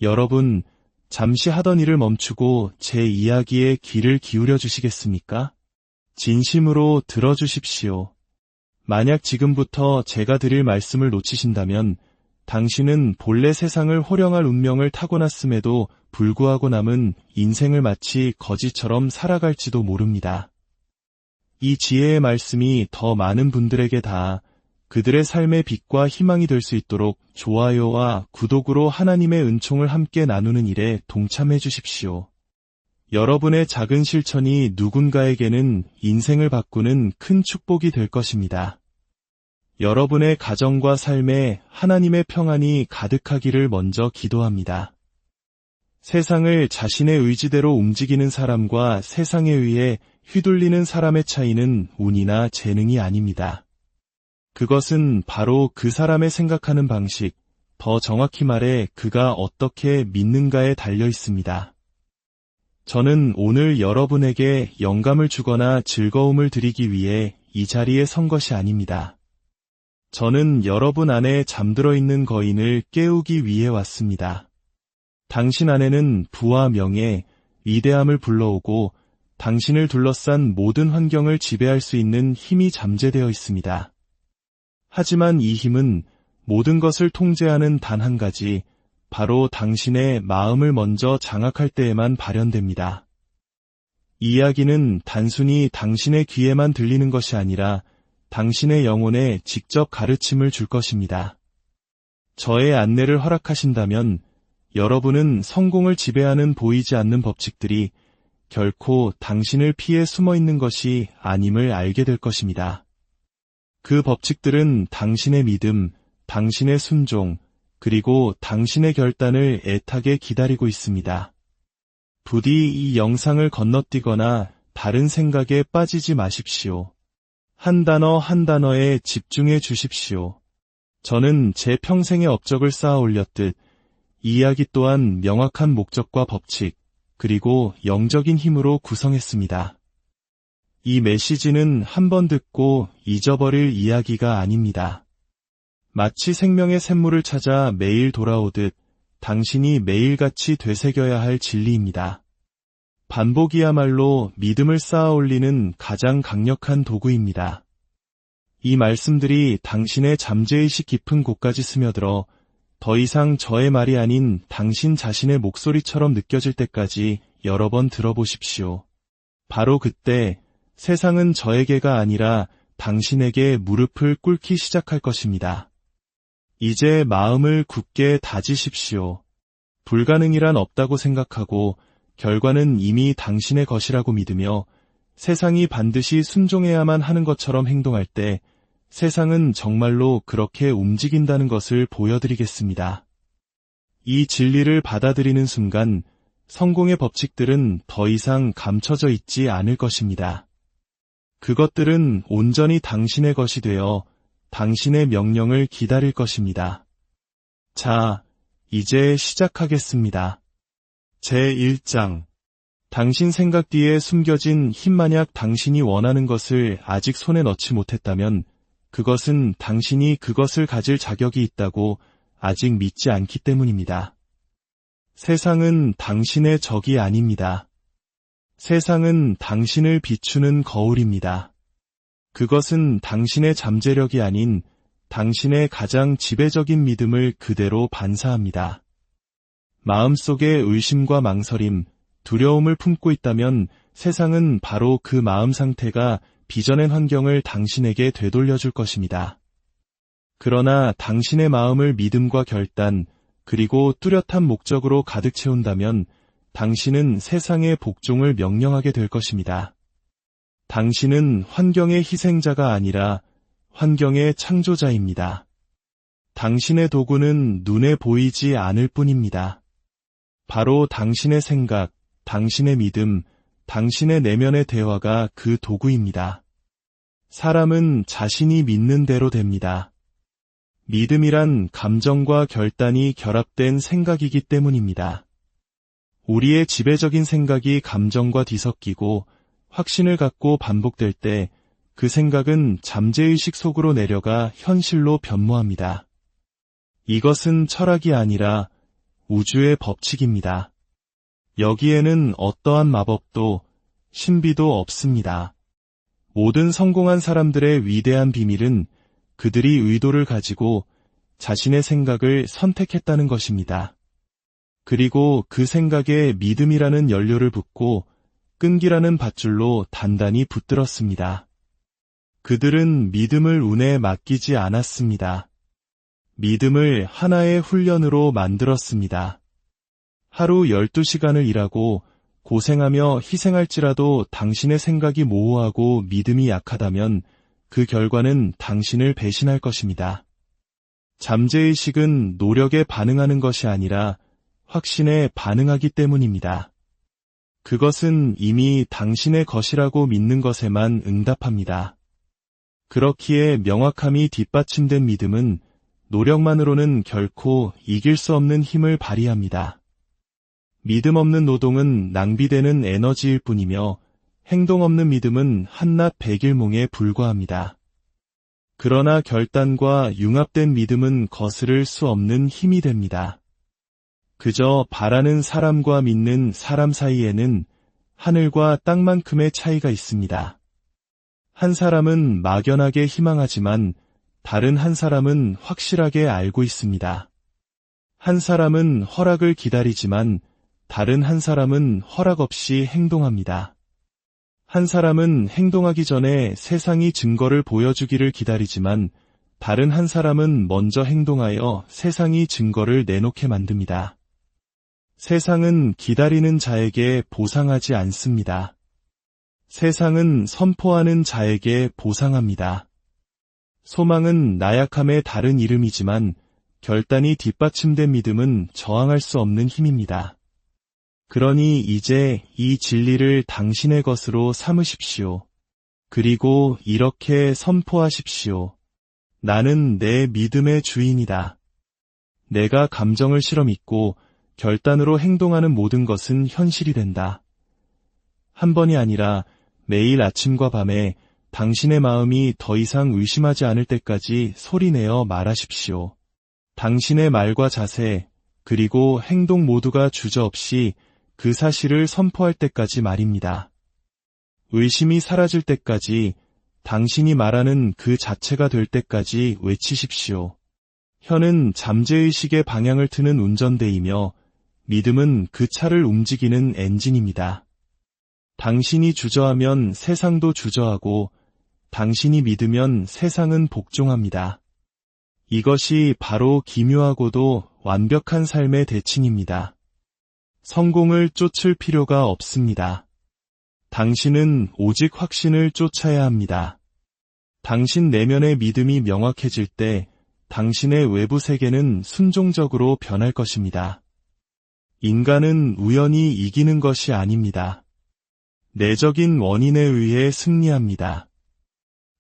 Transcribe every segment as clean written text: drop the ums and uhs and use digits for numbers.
여러분, 잠시 하던 일을 멈추고 제 이야기에 귀를 기울여 주시겠습니까? 진심으로 들어주십시오. 만약 지금부터 제가 드릴 말씀을 놓치신다면 당신은 본래 세상을 호령할 운명을 타고났음에도 불구하고 남은 인생을 마치 거지처럼 살아갈지도 모릅니다. 이 지혜의 말씀이 더 많은 분들에게 닿아 그들의 삶의 빛과 희망이 될 수 있도록 좋아요와 구독으로 하나님의 은총을 함께 나누는 일에 동참해 주십시오. 여러분의 작은 실천이 누군가에게는 인생을 바꾸는 큰 축복이 될 것입니다. 여러분의 가정과 삶에 하나님의 평안이 가득하기를 먼저 기도합니다. 세상을 자신의 의지대로 움직이는 사람과 세상에 의해 휘둘리는 사람의 차이는 운이나 재능이 아닙니다. 그것은 바로 그 사람의 생각하는 방식, 더 정확히 말해 그가 어떻게 믿는가에 달려 있습니다. 저는 오늘 여러분에게 영감을 주거나 즐거움을 드리기 위해 이 자리에 선 것이 아닙니다. 저는 여러분 안에 잠들어 있는 거인을 깨우기 위해 왔습니다. 당신 안에는 부와 명예, 위대함을 불러오고 당신을 둘러싼 모든 환경을 지배할 수 있는 힘이 잠재되어 있습니다. 하지만 이 힘은 모든 것을 통제하는 단 한 가지, 바로 당신의 마음을 먼저 장악할 때에만 발현됩니다. 이 이야기는 단순히 당신의 귀에만 들리는 것이 아니라 당신의 영혼에 직접 가르침을 줄 것입니다. 저의 안내를 허락하신다면 여러분은 성공을 지배하는 보이지 않는 법칙들이 결코 당신을 피해 숨어 있는 것이 아님을 알게 될 것입니다. 그 법칙들은 당신의 믿음, 당신의 순종, 그리고 당신의 결단을 애타게 기다리고 있습니다. 부디 이 영상을 건너뛰거나 다른 생각에 빠지지 마십시오. 한 단어 한 단어에 집중해 주십시오. 저는 제 평생의 업적을 쌓아 올렸듯 이 이야기 또한 명확한 목적과 법칙, 그리고 영적인 힘으로 구성했습니다. 이 메시지는 한 번 듣고 잊어버릴 이야기가 아닙니다. 마치 생명의 샘물을 찾아 매일 돌아오듯 당신이 매일같이 되새겨야 할 진리입니다. 반복이야말로 믿음을 쌓아 올리는 가장 강력한 도구입니다. 이 말씀들이 당신의 잠재의식 깊은 곳까지 스며들어 더 이상 저의 말이 아닌 당신 자신의 목소리처럼 느껴질 때까지 여러 번 들어보십시오. 바로 그때 세상은 저에게가 아니라 당신에게 무릎을 꿇기 시작할 것입니다. 이제 마음을 굳게 다지십시오. 불가능이란 없다고 생각하고 결과는 이미 당신의 것이라고 믿으며 세상이 반드시 순종해야만 하는 것처럼 행동할 때 세상은 정말로 그렇게 움직인다는 것을 보여드리겠습니다. 이 진리를 받아들이는 순간 성공의 법칙들은 더 이상 감춰져 있지 않을 것입니다. 그것들은 온전히 당신의 것이 되어 당신의 명령을 기다릴 것입니다. 자, 이제 시작하겠습니다. 제1장. 당신 생각 뒤에 숨겨진 힘. 만약 당신이 원하는 것을 아직 손에 넣지 못했다면 그것은 당신이 그것을 가질 자격이 있다고 아직 믿지 않기 때문입니다. 세상은 당신의 적이 아닙니다. 세상은 당신을 비추는 거울입니다. 그것은 당신의 잠재력이 아닌 당신의 가장 지배적인 믿음을 그대로 반사합니다. 마음속에 의심과 망설임, 두려움을 품고 있다면 세상은 바로 그 마음 상태가 빚어낸 환경을 당신에게 되돌려줄 것입니다. 그러나 당신의 마음을 믿음과 결단, 그리고 뚜렷한 목적으로 가득 채운다면 당신은 세상의 복종을 명령하게 될 것입니다. 당신은 환경의 희생자가 아니라 환경의 창조자입니다. 당신의 도구는 눈에 보이지 않을 뿐입니다. 바로 당신의 생각, 당신의 믿음, 당신의 내면의 대화가 그 도구입니다. 사람은 자신이 믿는 대로 됩니다. 믿음이란 감정과 결단이 결합된 생각이기 때문입니다. 우리의 지배적인 생각이 감정과 뒤섞이고 확신을 갖고 반복될 때 그 생각은 잠재의식 속으로 내려가 현실로 변모합니다. 이것은 철학이 아니라 우주의 법칙입니다. 여기에는 어떠한 마법도 신비도 없습니다. 모든 성공한 사람들의 위대한 비밀은 그들이 의도를 가지고 자신의 생각을 선택했다는 것입니다. 그리고 그 생각에 믿음이라는 연료를 붓고 끈기라는 밧줄로 단단히 붙들었습니다. 그들은 믿음을 운에 맡기지 않았습니다. 믿음을 하나의 훈련으로 만들었습니다. 하루 12시간을 일하고 고생하며 희생할지라도 당신의 생각이 모호하고 믿음이 약하다면 그 결과는 당신을 배신할 것입니다. 잠재의식은 노력에 반응하는 것이 아니라 확신에 반응하기 때문입니다. 그것은 이미 당신의 것이라고 믿는 것에만 응답합니다. 그렇기에 명확함이 뒷받침된 믿음은 노력만으로는 결코 이길 수 없는 힘을 발휘합니다. 믿음 없는 노동은 낭비되는 에너지일 뿐이며 행동 없는 믿음은 한낱 백일몽에 불과합니다. 그러나 결단과 융합된 믿음은 거스를 수 없는 힘이 됩니다. 그저 바라는 사람과 믿는 사람 사이에는 하늘과 땅만큼의 차이가 있습니다. 한 사람은 막연하게 희망하지만 다른 한 사람은 확실하게 알고 있습니다. 한 사람은 허락을 기다리지만 다른 한 사람은 허락 없이 행동합니다. 한 사람은 행동하기 전에 세상이 증거를 보여주기를 기다리지만 다른 한 사람은 먼저 행동하여 세상이 증거를 내놓게 만듭니다. 세상은 기다리는 자에게 보상하지 않습니다. 세상은 선포하는 자에게 보상합니다. 소망은 나약함의 다른 이름이지만 결단이 뒷받침된 믿음은 저항할 수 없는 힘입니다. 그러니 이제 이 진리를 당신의 것으로 삼으십시오. 그리고 이렇게 선포하십시오. 나는 내 믿음의 주인이다. 내가 감정을 실어 믿고 결단으로 행동하는 모든 것은 현실이 된다. 한 번이 아니라 매일 아침과 밤에 당신의 마음이 더 이상 의심하지 않을 때까지 소리내어 말하십시오. 당신의 말과 자세, 그리고 행동 모두가 주저없이 그 사실을 선포할 때까지 말입니다. 의심이 사라질 때까지, 당신이 말하는 그 자체가 될 때까지 외치십시오. 혀는 잠재의식의 방향을 트는 운전대이며 믿음은 그 차를 움직이는 엔진입니다. 당신이 주저하면 세상도 주저하고 당신이 믿으면 세상은 복종합니다. 이것이 바로 기묘하고도 완벽한 삶의 대칭입니다. 성공을 쫓을 필요가 없습니다. 당신은 오직 확신을 쫓아야 합니다. 당신 내면의 믿음이 명확해질 때 당신의 외부 세계는 순종적으로 변할 것입니다. 인간은 우연히 이기는 것이 아닙니다. 내적인 원인에 의해 승리합니다.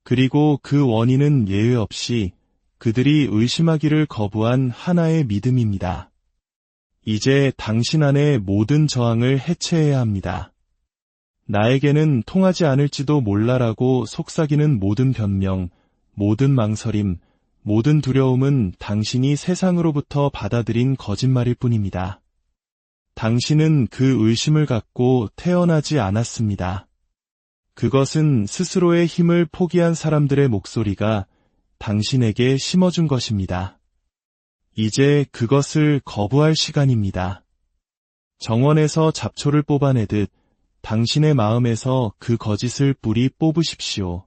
그리고 그 원인은 예외 없이 그들이 의심하기를 거부한 하나의 믿음입니다. 이제 당신 안의 모든 저항을 해체해야 합니다. 나에게는 통하지 않을지도 몰라라고 속삭이는 모든 변명, 모든 망설임, 모든 두려움은 당신이 세상으로부터 받아들인 거짓말일 뿐입니다. 당신은 그 의심을 갖고 태어나지 않았습니다. 그것은 스스로의 힘을 포기한 사람들의 목소리가 당신에게 심어준 것입니다. 이제 그것을 거부할 시간입니다. 정원에서 잡초를 뽑아내듯 당신의 마음에서 그 거짓을 뿌리 뽑으십시오.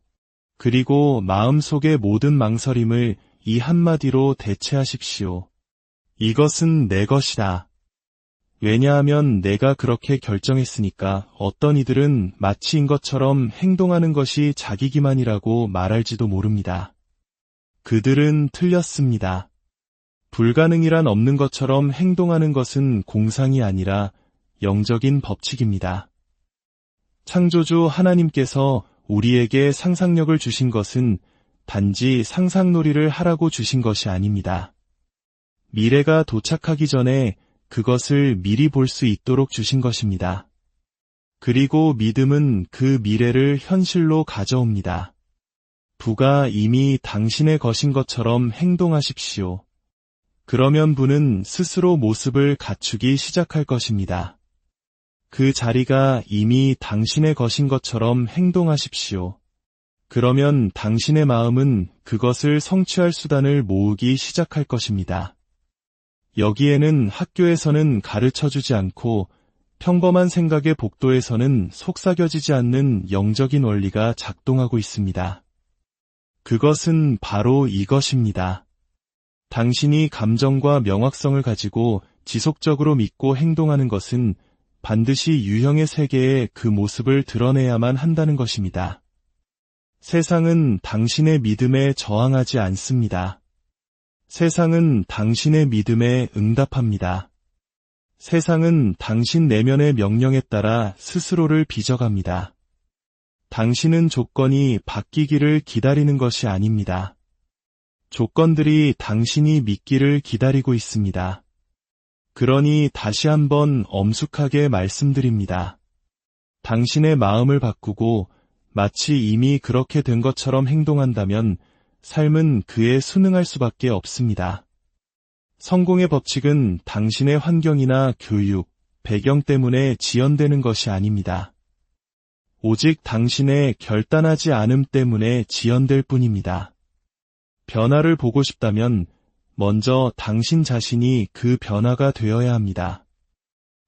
그리고 마음속의 모든 망설임을 이 한마디로 대체하십시오. 이것은 내 것이다. 왜냐하면 내가 그렇게 결정했으니까. 어떤 이들은 마치인 것처럼 행동하는 것이 자기 기만이라고 말할지도 모릅니다. 그들은 틀렸습니다. 불가능이란 없는 것처럼 행동하는 것은 공상이 아니라 영적인 법칙입니다. 창조주 하나님께서 우리에게 상상력을 주신 것은 단지 상상놀이를 하라고 주신 것이 아닙니다. 미래가 도착하기 전에 그것을 미리 볼 수 있도록 주신 것입니다. 그리고 믿음은 그 미래를 현실로 가져옵니다. 부가 이미 당신의 것인 것처럼 행동하십시오. 그러면 부는 스스로 모습을 갖추기 시작할 것입니다. 그 자리가 이미 당신의 것인 것처럼 행동하십시오. 그러면 당신의 마음은 그것을 성취할 수단을 모으기 시작할 것입니다. 여기에는 학교에서는 가르쳐주지 않고 평범한 생각의 복도에서는 속삭여지지 않는 영적인 원리가 작동하고 있습니다. 그것은 바로 이것입니다. 당신이 감정과 명확성을 가지고 지속적으로 믿고 행동하는 것은 반드시 유형의 세계에 그 모습을 드러내야만 한다는 것입니다. 세상은 당신의 믿음에 저항하지 않습니다. 세상은 당신의 믿음에 응답합니다. 세상은 당신 내면의 명령에 따라 스스로를 빚어갑니다. 당신은 조건이 바뀌기를 기다리는 것이 아닙니다. 조건들이 당신이 믿기를 기다리고 있습니다. 그러니 다시 한번 엄숙하게 말씀드립니다. 당신의 마음을 바꾸고 마치 이미 그렇게 된 것처럼 행동한다면 삶은 그에 순응할 수밖에 없습니다. 성공의 법칙은 당신의 환경이나 교육, 배경 때문에 지연되는 것이 아닙니다. 오직 당신의 결단하지 않음 때문에 지연될 뿐입니다. 변화를 보고 싶다면 먼저 당신 자신이 그 변화가 되어야 합니다.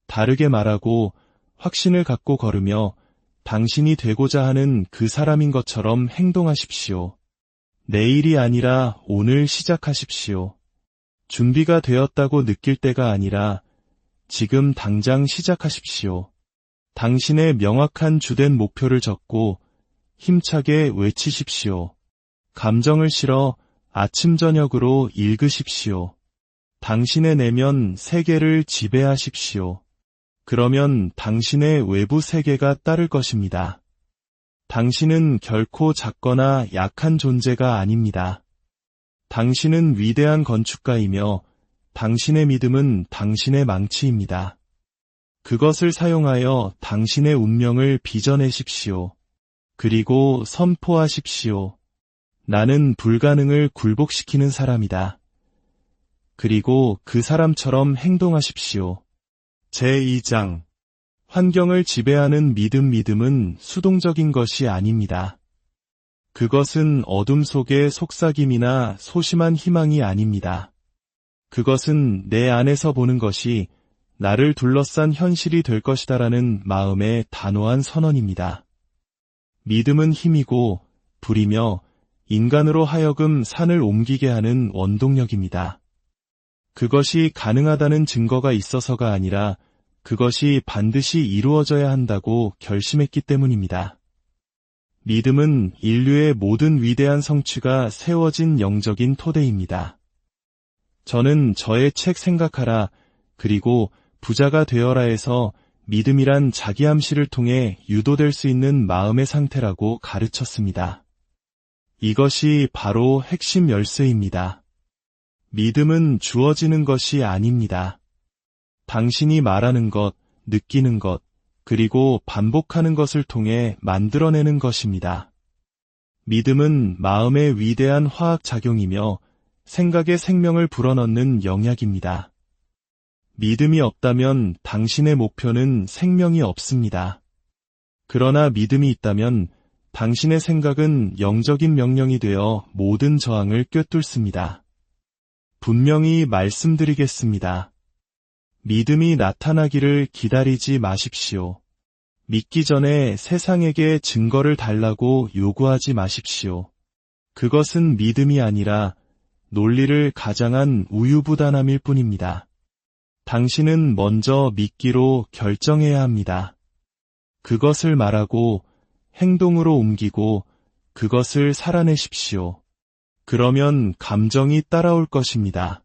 다르게 말하고 확신을 갖고 걸으며 당신이 되고자 하는 그 사람인 것처럼 행동하십시오. 내일이 아니라 오늘 시작하십시오. 준비가 되었다고 느낄 때가 아니라 지금 당장 시작하십시오. 당신의 명확한 주된 목표를 적고 힘차게 외치십시오. 감정을 실어 아침 저녁으로 읽으십시오. 당신의 내면 세계를 지배하십시오. 그러면 당신의 외부 세계가 따를 것입니다. 당신은 결코 작거나 약한 존재가 아닙니다. 당신은 위대한 건축가이며 당신의 믿음은 당신의 망치입니다. 그것을 사용하여 당신의 운명을 빚어내십시오. 그리고 선포하십시오. 나는 불가능을 굴복시키는 사람이다. 그리고 그 사람처럼 행동하십시오. 제2장 환경을 지배하는 믿음은 수동적인 것이 아닙니다. 그것은 어둠 속의 속삭임이나 소심한 희망이 아닙니다. 그것은 내 안에서 보는 것이 나를 둘러싼 현실이 될 것이다라는 마음의 단호한 선언입니다. 믿음은 힘이고 불이며 인간으로 하여금 산을 옮기게 하는 원동력입니다. 그것이 가능하다는 증거가 있어서가 아니라 그것이 반드시 이루어져야 한다고 결심했기 때문입니다. 믿음은 인류의 모든 위대한 성취가 세워진 영적인 토대입니다. 저는 저의 책 생각하라 그리고 부자가 되어라에서 믿음이란 자기암시를 통해 유도될 수 있는 마음의 상태라고 가르쳤습니다. 이것이 바로 핵심 열쇠입니다. 믿음은 주어지는 것이 아닙니다. 당신이 말하는 것, 느끼는 것, 그리고 반복하는 것을 통해 만들어내는 것입니다. 믿음은 마음의 위대한 화학작용이며 생각의 생명을 불어넣는 영약입니다. 믿음이 없다면 당신의 목표는 생명이 없습니다. 그러나 믿음이 있다면 당신의 생각은 영적인 명령이 되어 모든 저항을 꿰뚫습니다. 분명히 말씀드리겠습니다. 믿음이 나타나기를 기다리지 마십시오. 믿기 전에 세상에게 증거를 달라고 요구하지 마십시오. 그것은 믿음이 아니라 논리를 가장한 우유부단함일 뿐입니다. 당신은 먼저 믿기로 결정해야 합니다. 그것을 말하고 행동으로 옮기고 그것을 살아내십시오. 그러면 감정이 따라올 것입니다.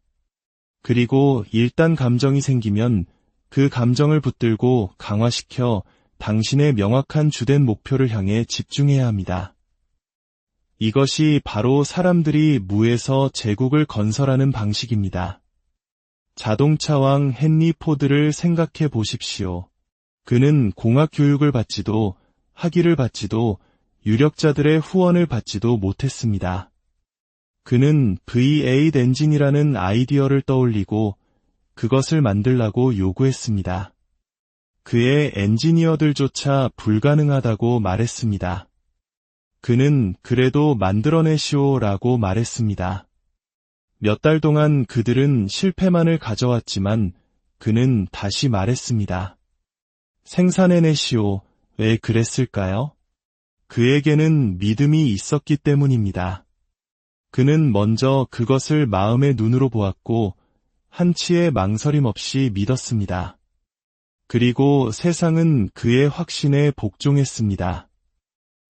그리고 일단 감정이 생기면 그 감정을 붙들고 강화시켜 당신의 명확한 주된 목표를 향해 집중해야 합니다. 이것이 바로 사람들이 무에서 제국을 건설하는 방식입니다. 자동차왕 헨리 포드를 생각해 보십시오. 그는 공학 교육을 받지도 학위를 받지도 유력자들의 후원을 받지도 못했습니다. 그는 V8 엔진이라는 아이디어를 떠올리고 그것을 만들라고 요구했습니다. 그의 엔지니어들조차 불가능하다고 말했습니다. 그는 그래도 만들어내시오라고 말했습니다. 몇 달 동안 그들은 실패만을 가져왔지만 그는 다시 말했습니다. 생산해내시오. 왜 그랬을까요? 그에게는 믿음이 있었기 때문입니다. 그는 먼저 그것을 마음의 눈으로 보았고 한치의 망설임 없이 믿었습니다. 그리고 세상은 그의 확신에 복종했습니다.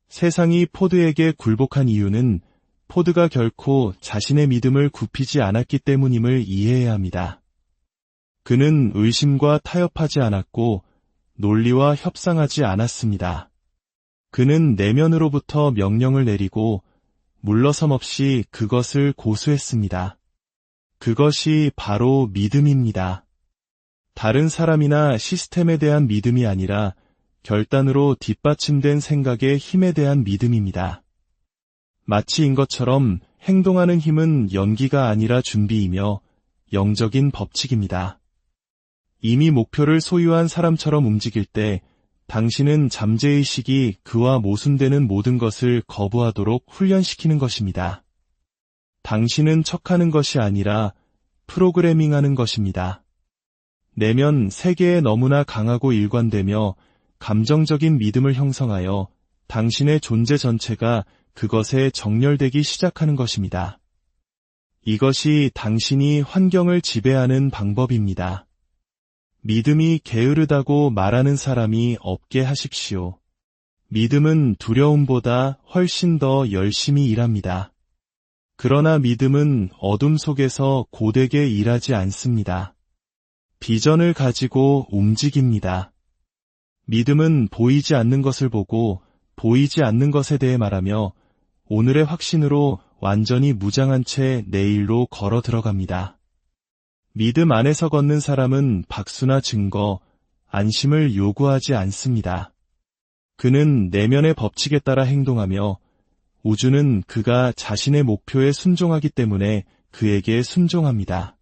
세상이 포드에게 굴복한 이유는 포드가 결코 자신의 믿음을 굽히지 않았기 때문임을 이해해야 합니다. 그는 의심과 타협하지 않았고 논리와 협상하지 않았습니다. 그는 내면으로부터 명령을 내리고 물러섬 없이 그것을 고수했습니다. 그것이 바로 믿음입니다. 다른 사람이나 시스템에 대한 믿음이 아니라 결단으로 뒷받침된 생각의 힘에 대한 믿음입니다. 마치인 것처럼 행동하는 힘은 연기가 아니라 준비이며 영적인 법칙입니다. 이미 목표를 소유한 사람처럼 움직일 때 당신은 잠재의식이 그와 모순되는 모든 것을 거부하도록 훈련시키는 것입니다. 당신은 척하는 것이 아니라 프로그래밍하는 것입니다. 내면 세계에 너무나 강하고 일관되며 감정적인 믿음을 형성하여 당신의 존재 전체가 그것에 정렬되기 시작하는 것입니다. 이것이 당신이 환경을 지배하는 방법입니다. 믿음이 게으르다고 말하는 사람이 없게 하십시오. 믿음은 두려움보다 훨씬 더 열심히 일합니다. 그러나 믿음은 어둠 속에서 고되게 일하지 않습니다. 비전을 가지고 움직입니다. 믿음은 보이지 않는 것을 보고 보이지 않는 것에 대해 말하며 오늘의 확신으로 완전히 무장한 채 내일로 걸어 들어갑니다. 믿음 안에서 걷는 사람은 박수나 증거, 안심을 요구하지 않습니다. 그는 내면의 법칙에 따라 행동하며 우주는 그가 자신의 목표에 순종하기 때문에 그에게 순종합니다.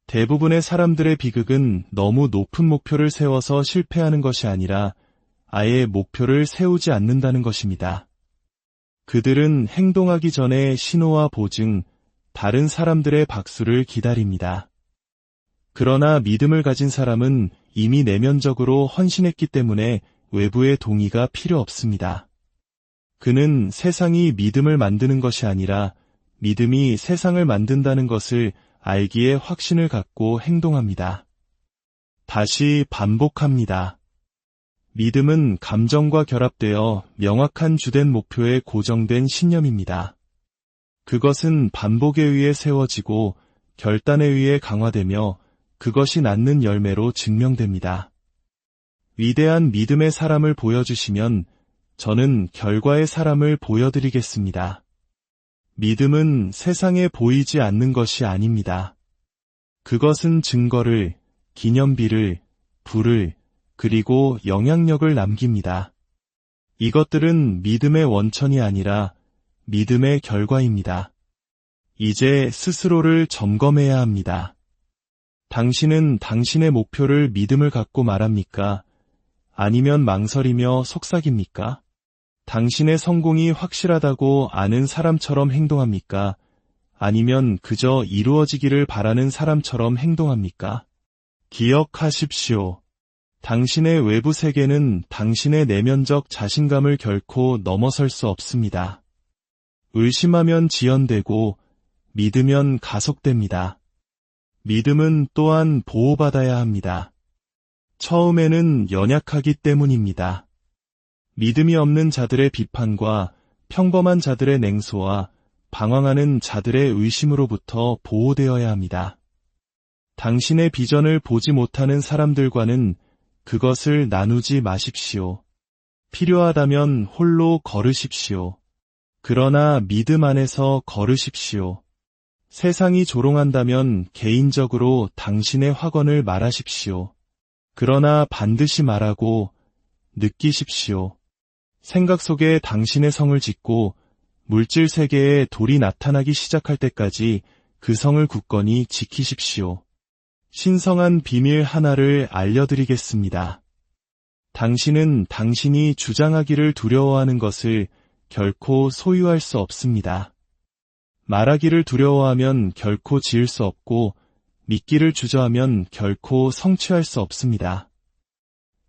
대부분의 사람들의 비극은 너무 높은 목표를 세워서 실패하는 것이 아니라 아예 목표를 세우지 않는다는 것입니다. 그들은 행동하기 전에 신호와 보증, 다른 사람들의 박수를 기다립니다. 그러나 믿음을 가진 사람은 이미 내면적으로 헌신했기 때문에 외부의 동의가 필요 없습니다. 그는 세상이 믿음을 만드는 것이 아니라 믿음이 세상을 만든다는 것을 알기에 확신을 갖고 행동합니다. 다시 반복합니다. 믿음은 감정과 결합되어 명확한 주된 목표에 고정된 신념입니다. 그것은 반복에 의해 세워지고 결단에 의해 강화되며 그것이 낳는 열매로 증명됩니다. 위대한 믿음의 사람을 보여주시면 저는 결과의 사람을 보여드리겠습니다. 믿음은 세상에 보이지 않는 것이 아닙니다. 그것은 증거를, 기념비를, 부를, 그리고 영향력을 남깁니다. 이것들은 믿음의 원천이 아니라 믿음의 결과입니다. 이제 스스로를 점검해야 합니다. 당신은 당신의 목표를 믿음을 갖고 말합니까? 아니면 망설이며 속삭입니까? 당신의 성공이 확실하다고 아는 사람처럼 행동합니까? 아니면 그저 이루어지기를 바라는 사람처럼 행동합니까? 기억하십시오. 당신의 외부 세계는 당신의 내면적 자신감을 결코 넘어설 수 없습니다. 의심하면 지연되고 믿으면 가속됩니다. 믿음은 또한 보호받아야 합니다. 처음에는 연약하기 때문입니다. 믿음이 없는 자들의 비판과 평범한 자들의 냉소와 방황하는 자들의 의심으로부터 보호되어야 합니다. 당신의 비전을 보지 못하는 사람들과는 그것을 나누지 마십시오. 필요하다면 홀로 걸으십시오. 그러나 믿음 안에서 걸으십시오. 세상이 조롱한다면 개인적으로 당신의 확언을 말하십시오. 그러나 반드시 말하고 느끼십시오. 생각 속에 당신의 성을 짓고 물질 세계에 돌이 나타나기 시작할 때까지 그 성을 굳건히 지키십시오. 신성한 비밀 하나를 알려드리겠습니다. 당신은 당신이 주장하기를 두려워하는 것을 결코 소유할 수 없습니다. 말하기를 두려워하면 결코 지을 수 없고 믿기를 주저하면 결코 성취할 수 없습니다.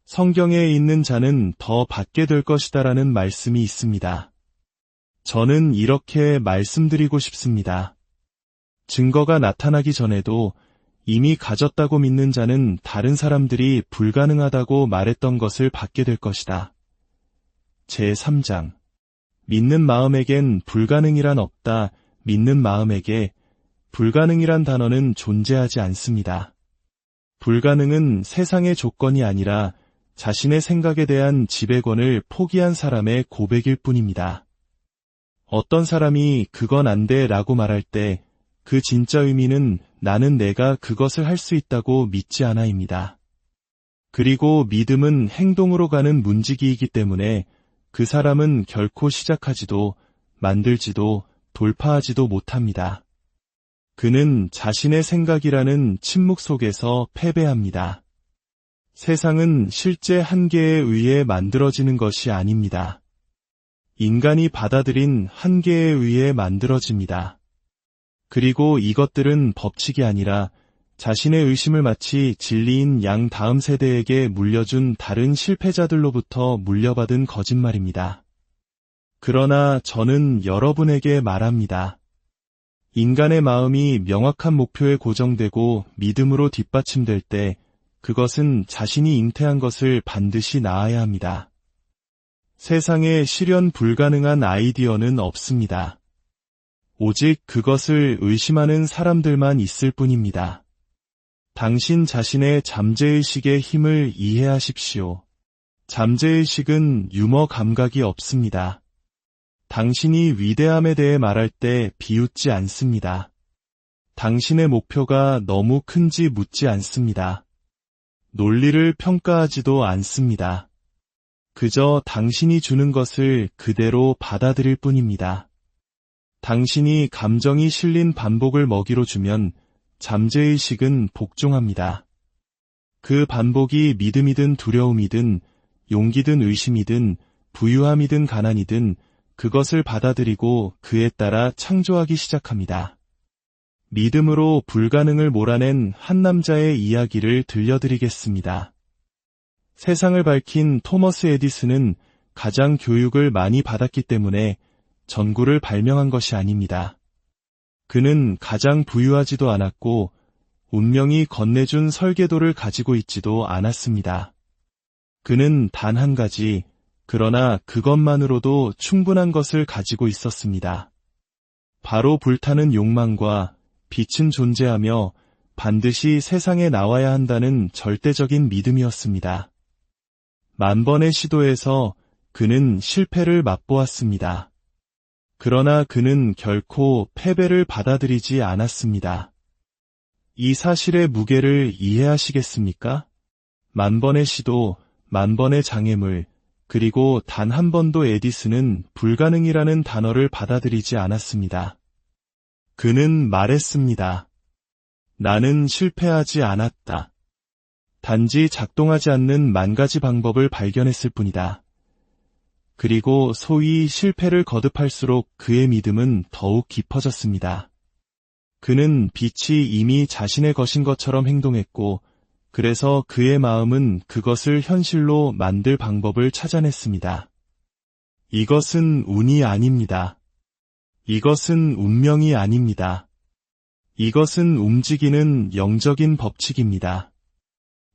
성경에 있는 자는 더 받게 될 것이다라는 말씀이 있습니다. 저는 이렇게 말씀드리고 싶습니다. 증거가 나타나기 전에도 이미 가졌다고 믿는 자는 다른 사람들이 불가능하다고 말했던 것을 받게 될 것이다. 제3장. 믿는 마음에겐 불가능이란 없다. 믿는 마음에게 불가능이란 단어는 존재하지 않습니다. 불가능은 세상의 조건이 아니라 자신의 생각에 대한 지배권을 포기한 사람의 고백일 뿐입니다. 어떤 사람이 그건 안 돼 라고 말할 때 그 진짜 의미는 나는 내가 그것을 할 수 있다고 믿지 않아입니다. 그리고 믿음은 행동으로 가는 문지기이기 때문에 그 사람은 결코 시작하지도 만들지도 돌파하지도 못합니다. 그는 자신의 생각이라는 침묵 속에서 패배합니다. 세상은 실제 한계에 의해 만들어지는 것이 아닙니다. 인간이 받아들인 한계에 의해 만들어집니다. 그리고 이것들은 법칙이 아니라 자신의 의심을 마치 진리인 양 다음 세대에게 물려준 다른 실패자들로부터 물려받은 거짓말입니다. 그러나 저는 여러분에게 말합니다. 인간의 마음이 명확한 목표에 고정되고 믿음으로 뒷받침될 때 그것은 자신이 잉태한 것을 반드시 낳아야 합니다. 세상에 실현 불가능한 아이디어는 없습니다. 오직 그것을 의심하는 사람들만 있을 뿐입니다. 당신 자신의 잠재의식의 힘을 이해하십시오. 잠재의식은 유머 감각이 없습니다. 당신이 위대함에 대해 말할 때 비웃지 않습니다. 당신의 목표가 너무 큰지 묻지 않습니다. 논리를 평가하지도 않습니다. 그저 당신이 주는 것을 그대로 받아들일 뿐입니다. 당신이 감정이 실린 반복을 먹이로 주면 잠재의식은 복종합니다. 그 반복이 믿음이든 두려움이든 용기든 의심이든 부유함이든 가난이든 그것을 받아들이고 그에 따라 창조하기 시작합니다. 믿음으로 불가능을 몰아낸 한 남자의 이야기를 들려드리겠습니다. 세상을 밝힌 토머스 에디슨은 가장 교육을 많이 받았기 때문에 전구를 발명한 것이 아닙니다. 그는 가장 부유하지도 않았고 운명이 건네준 설계도를 가지고 있지도 않았습니다. 그는 단 한 가지, 그러나 그것만으로도 충분한 것을 가지고 있었습니다. 바로 불타는 욕망과 빛은 존재하며 반드시 세상에 나와야 한다는 절대적인 믿음이었습니다. 만번의 시도에서 그는 실패를 맛보았습니다. 그러나 그는 결코 패배를 받아들이지 않았습니다. 이 사실의 무게를 이해하시겠습니까? 만번의 시도, 만번의 장애물, 그리고 단 한 번도 에디슨은 불가능이라는 단어를 받아들이지 않았습니다. 그는 말했습니다. 나는 실패하지 않았다. 단지 작동하지 않는 만 가지 방법을 발견했을 뿐이다. 그리고 소위 실패를 거듭할수록 그의 믿음은 더욱 깊어졌습니다. 그는 빛이 이미 자신의 것인 것처럼 행동했고, 그래서 그의 마음은 그것을 현실로 만들 방법을 찾아냈습니다. 이것은 운이 아닙니다. 이것은 운명이 아닙니다. 이것은 움직이는 영적인 법칙입니다.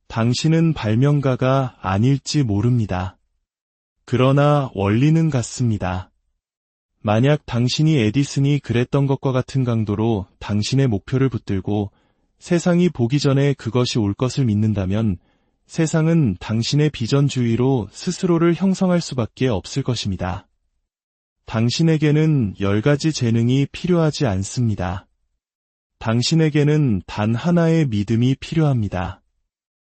당신은 발명가가 아닐지 모릅니다. 그러나 원리는 같습니다. 만약 당신이 에디슨이 그랬던 것과 같은 강도로 당신의 목표를 붙들고 세상이 보기 전에 그것이 올 것을 믿는다면 세상은 당신의 비전주의로 스스로를 형성할 수밖에 없을 것입니다. 당신에게는 10가지 재능이 필요하지 않습니다. 당신에게는 단 하나의 믿음이 필요합니다.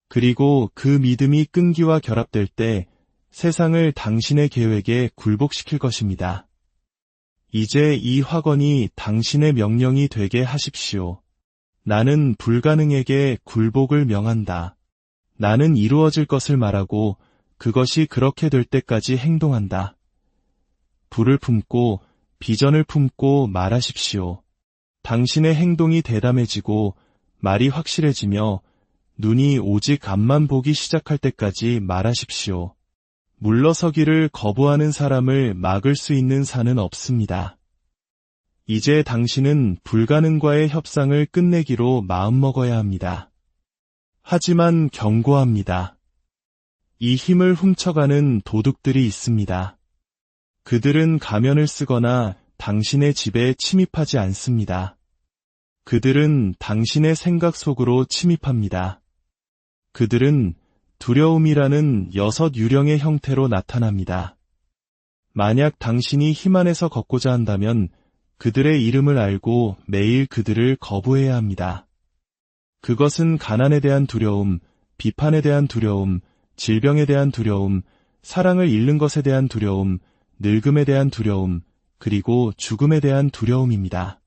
그리고 그 믿음이 끈기와 결합될 때 세상을 당신의 계획에 굴복시킬 것입니다. 이제 이 확언이 당신의 명령이 되게 하십시오. 나는 불가능에게 굴복을 명한다. 나는 이루어질 것을 말하고 그것이 그렇게 될 때까지 행동한다. 불을 품고 비전을 품고 말하십시오. 당신의 행동이 대담해지고 말이 확실해지며 눈이 오직 앞만 보기 시작할 때까지 말하십시오. 물러서기를 거부하는 사람을 막을 수 있는 산은 없습니다. 이제 당신은 불가능과의 협상을 끝내기로 마음먹어야 합니다. 하지만 경고합니다. 이 힘을 훔쳐가는 도둑들이 있습니다. 그들은 가면을 쓰거나 당신의 집에 침입하지 않습니다. 그들은 당신의 생각 속으로 침입합니다. 그들은 두려움이라는 6 유령의 형태로 나타납니다. 만약 당신이 힘 안에서 걷고자 한다면 그들의 이름을 알고 매일 그들을 거부해야 합니다. 그것은 가난에 대한 두려움, 비판에 대한 두려움, 질병에 대한 두려움, 사랑을 잃는 것에 대한 두려움, 늙음에 대한 두려움, 그리고 죽음에 대한 두려움입니다.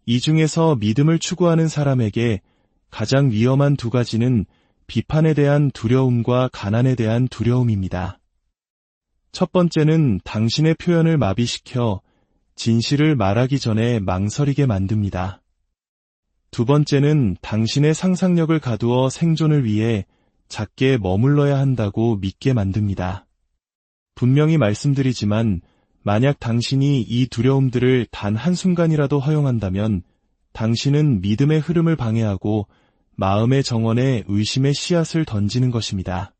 이 중에서 믿음을 추구하는 사람에게 가장 위험한 2가지는 비판에 대한 두려움과 가난에 대한 두려움입니다. 첫 번째는 당신의 표현을 마비시켜 진실을 말하기 전에 망설이게 만듭니다. 두 번째는 당신의 상상력을 가두어 생존을 위해 작게 머물러야 한다고 믿게 만듭니다. 분명히 말씀드리지만 만약 당신이 이 두려움들을 단 한순간이라도 허용한다면 당신은 믿음의 흐름을 방해하고 마음의 정원에 의심의 씨앗을 던지는 것입니다.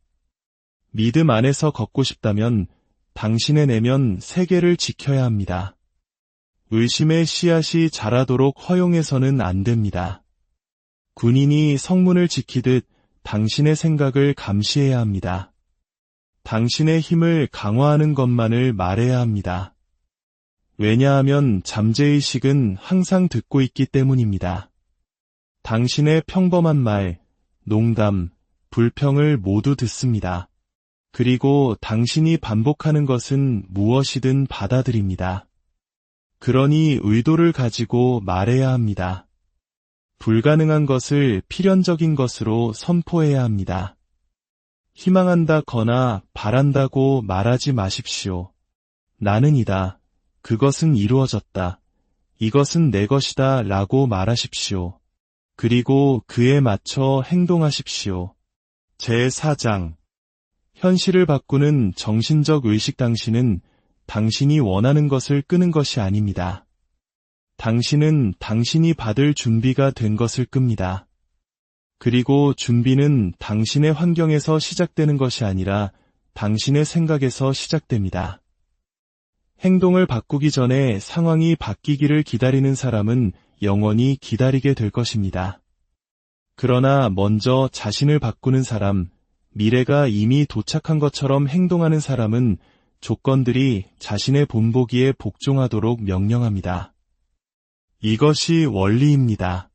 믿음 안에서 걷고 싶다면 당신의 내면 세계를 지켜야 합니다. 의심의 씨앗이 자라도록 허용해서는 안 됩니다. 군인이 성문을 지키듯 당신의 생각을 감시해야 합니다. 당신의 힘을 강화하는 것만을 말해야 합니다. 왜냐하면 잠재의식은 항상 듣고 있기 때문입니다. 당신의 평범한 말, 농담, 불평을 모두 듣습니다. 그리고 당신이 반복하는 것은 무엇이든 받아들입니다. 그러니 의도를 가지고 말해야 합니다. 불가능한 것을 필연적인 것으로 선포해야 합니다. 희망한다거나 바란다고 말하지 마십시오. 나는 이다. 그것은 이루어졌다. 이것은 내 것이다 라고 말하십시오. 그리고 그에 맞춰 행동하십시오. 제4장 현실을 바꾸는 정신적 의식. 당신은 당신이 원하는 것을 끄는 것이 아닙니다. 당신은 당신이 받을 준비가 된 것을 끕니다. 그리고 준비는 당신의 환경에서 시작되는 것이 아니라 당신의 생각에서 시작됩니다. 행동을 바꾸기 전에 상황이 바뀌기를 기다리는 사람은 영원히 기다리게 될 것입니다. 그러나 먼저 자신을 바꾸는 사람, 미래가 이미 도착한 것처럼 행동하는 사람은 조건들이 자신의 본보기에 복종하도록 명령합니다. 이것이 원리입니다.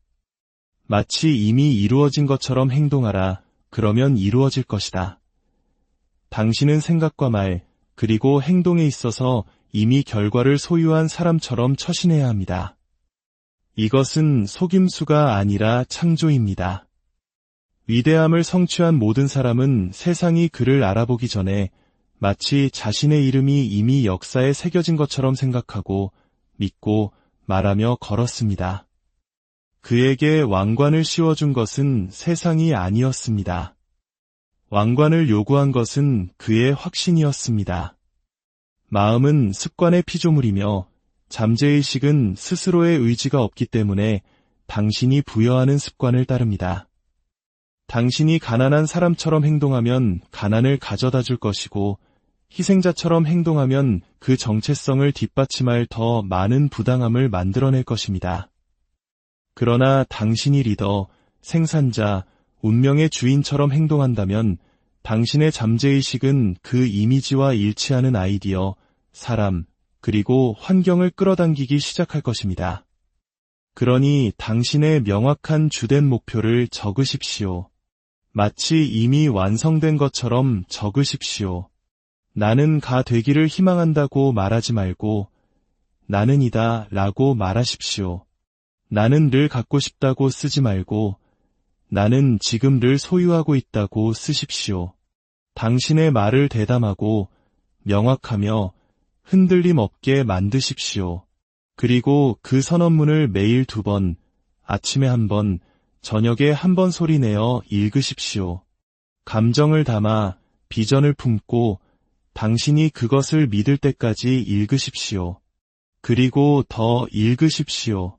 마치 이미 이루어진 것처럼 행동하라. 그러면 이루어질 것이다. 당신은 생각과 말, 그리고 행동에 있어서 이미 결과를 소유한 사람처럼 처신해야 합니다. 이것은 속임수가 아니라 창조입니다. 위대함을 성취한 모든 사람은 세상이 그를 알아보기 전에 마치 자신의 이름이 이미 역사에 새겨진 것처럼 생각하고 믿고 말하며 걸었습니다. 그에게 왕관을 씌워준 것은 세상이 아니었습니다. 왕관을 요구한 것은 그의 확신이었습니다. 마음은 습관의 피조물이며 잠재의식은 스스로의 의지가 없기 때문에 당신이 부여하는 습관을 따릅니다. 당신이 가난한 사람처럼 행동하면 가난을 가져다 줄 것이고 희생자처럼 행동하면 그 정체성을 뒷받침할 더 많은 부당함을 만들어낼 것입니다. 그러나 당신이 리더, 생산자, 운명의 주인처럼 행동한다면 당신의 잠재의식은 그 이미지와 일치하는 아이디어, 사람, 그리고 환경을 끌어당기기 시작할 것입니다. 그러니 당신의 명확한 주된 목표를 적으십시오. 마치 이미 완성된 것처럼 적으십시오. 나는 가 되기를 희망한다고 말하지 말고 나는이다 라고 말하십시오. 나는 를 갖고 싶다고 쓰지 말고 나는 지금 를 소유하고 있다고 쓰십시오. 당신의 말을 대담하고 명확하며 흔들림 없게 만드십시오. 그리고 그 선언문을 매일 2번, 아침에 1번, 저녁에 1번 소리내어 읽으십시오. 감정을 담아 비전을 품고 당신이 그것을 믿을 때까지 읽으십시오. 그리고 더 읽으십시오.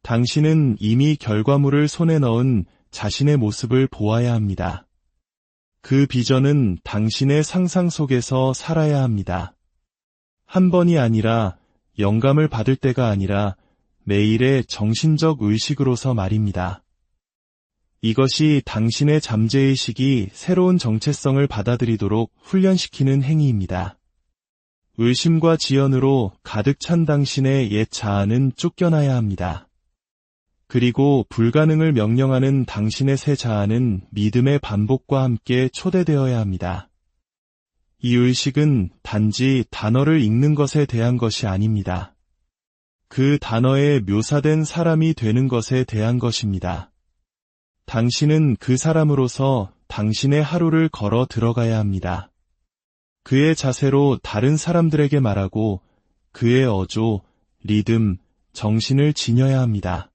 당신은 이미 결과물을 손에 넣은 자신의 모습을 보아야 합니다. 그 비전은 당신의 상상 속에서 살아야 합니다. 한 번이 아니라 영감을 받을 때가 아니라 매일의 정신적 의식으로서 말입니다. 이것이 당신의 잠재의식이 새로운 정체성을 받아들이도록 훈련시키는 행위입니다. 의심과 지연으로 가득 찬 당신의 옛 자아는 쫓겨나야 합니다. 그리고 불가능을 명령하는 당신의 새 자아는 믿음의 반복과 함께 초대되어야 합니다. 이 의식은 단지 단어를 읽는 것에 대한 것이 아닙니다. 그 단어에 묘사된 사람이 되는 것에 대한 것입니다. 당신은 그 사람으로서 당신의 하루를 걸어 들어가야 합니다. 그의 자세로 다른 사람들에게 말하고 그의 어조, 리듬, 정신을 지녀야 합니다.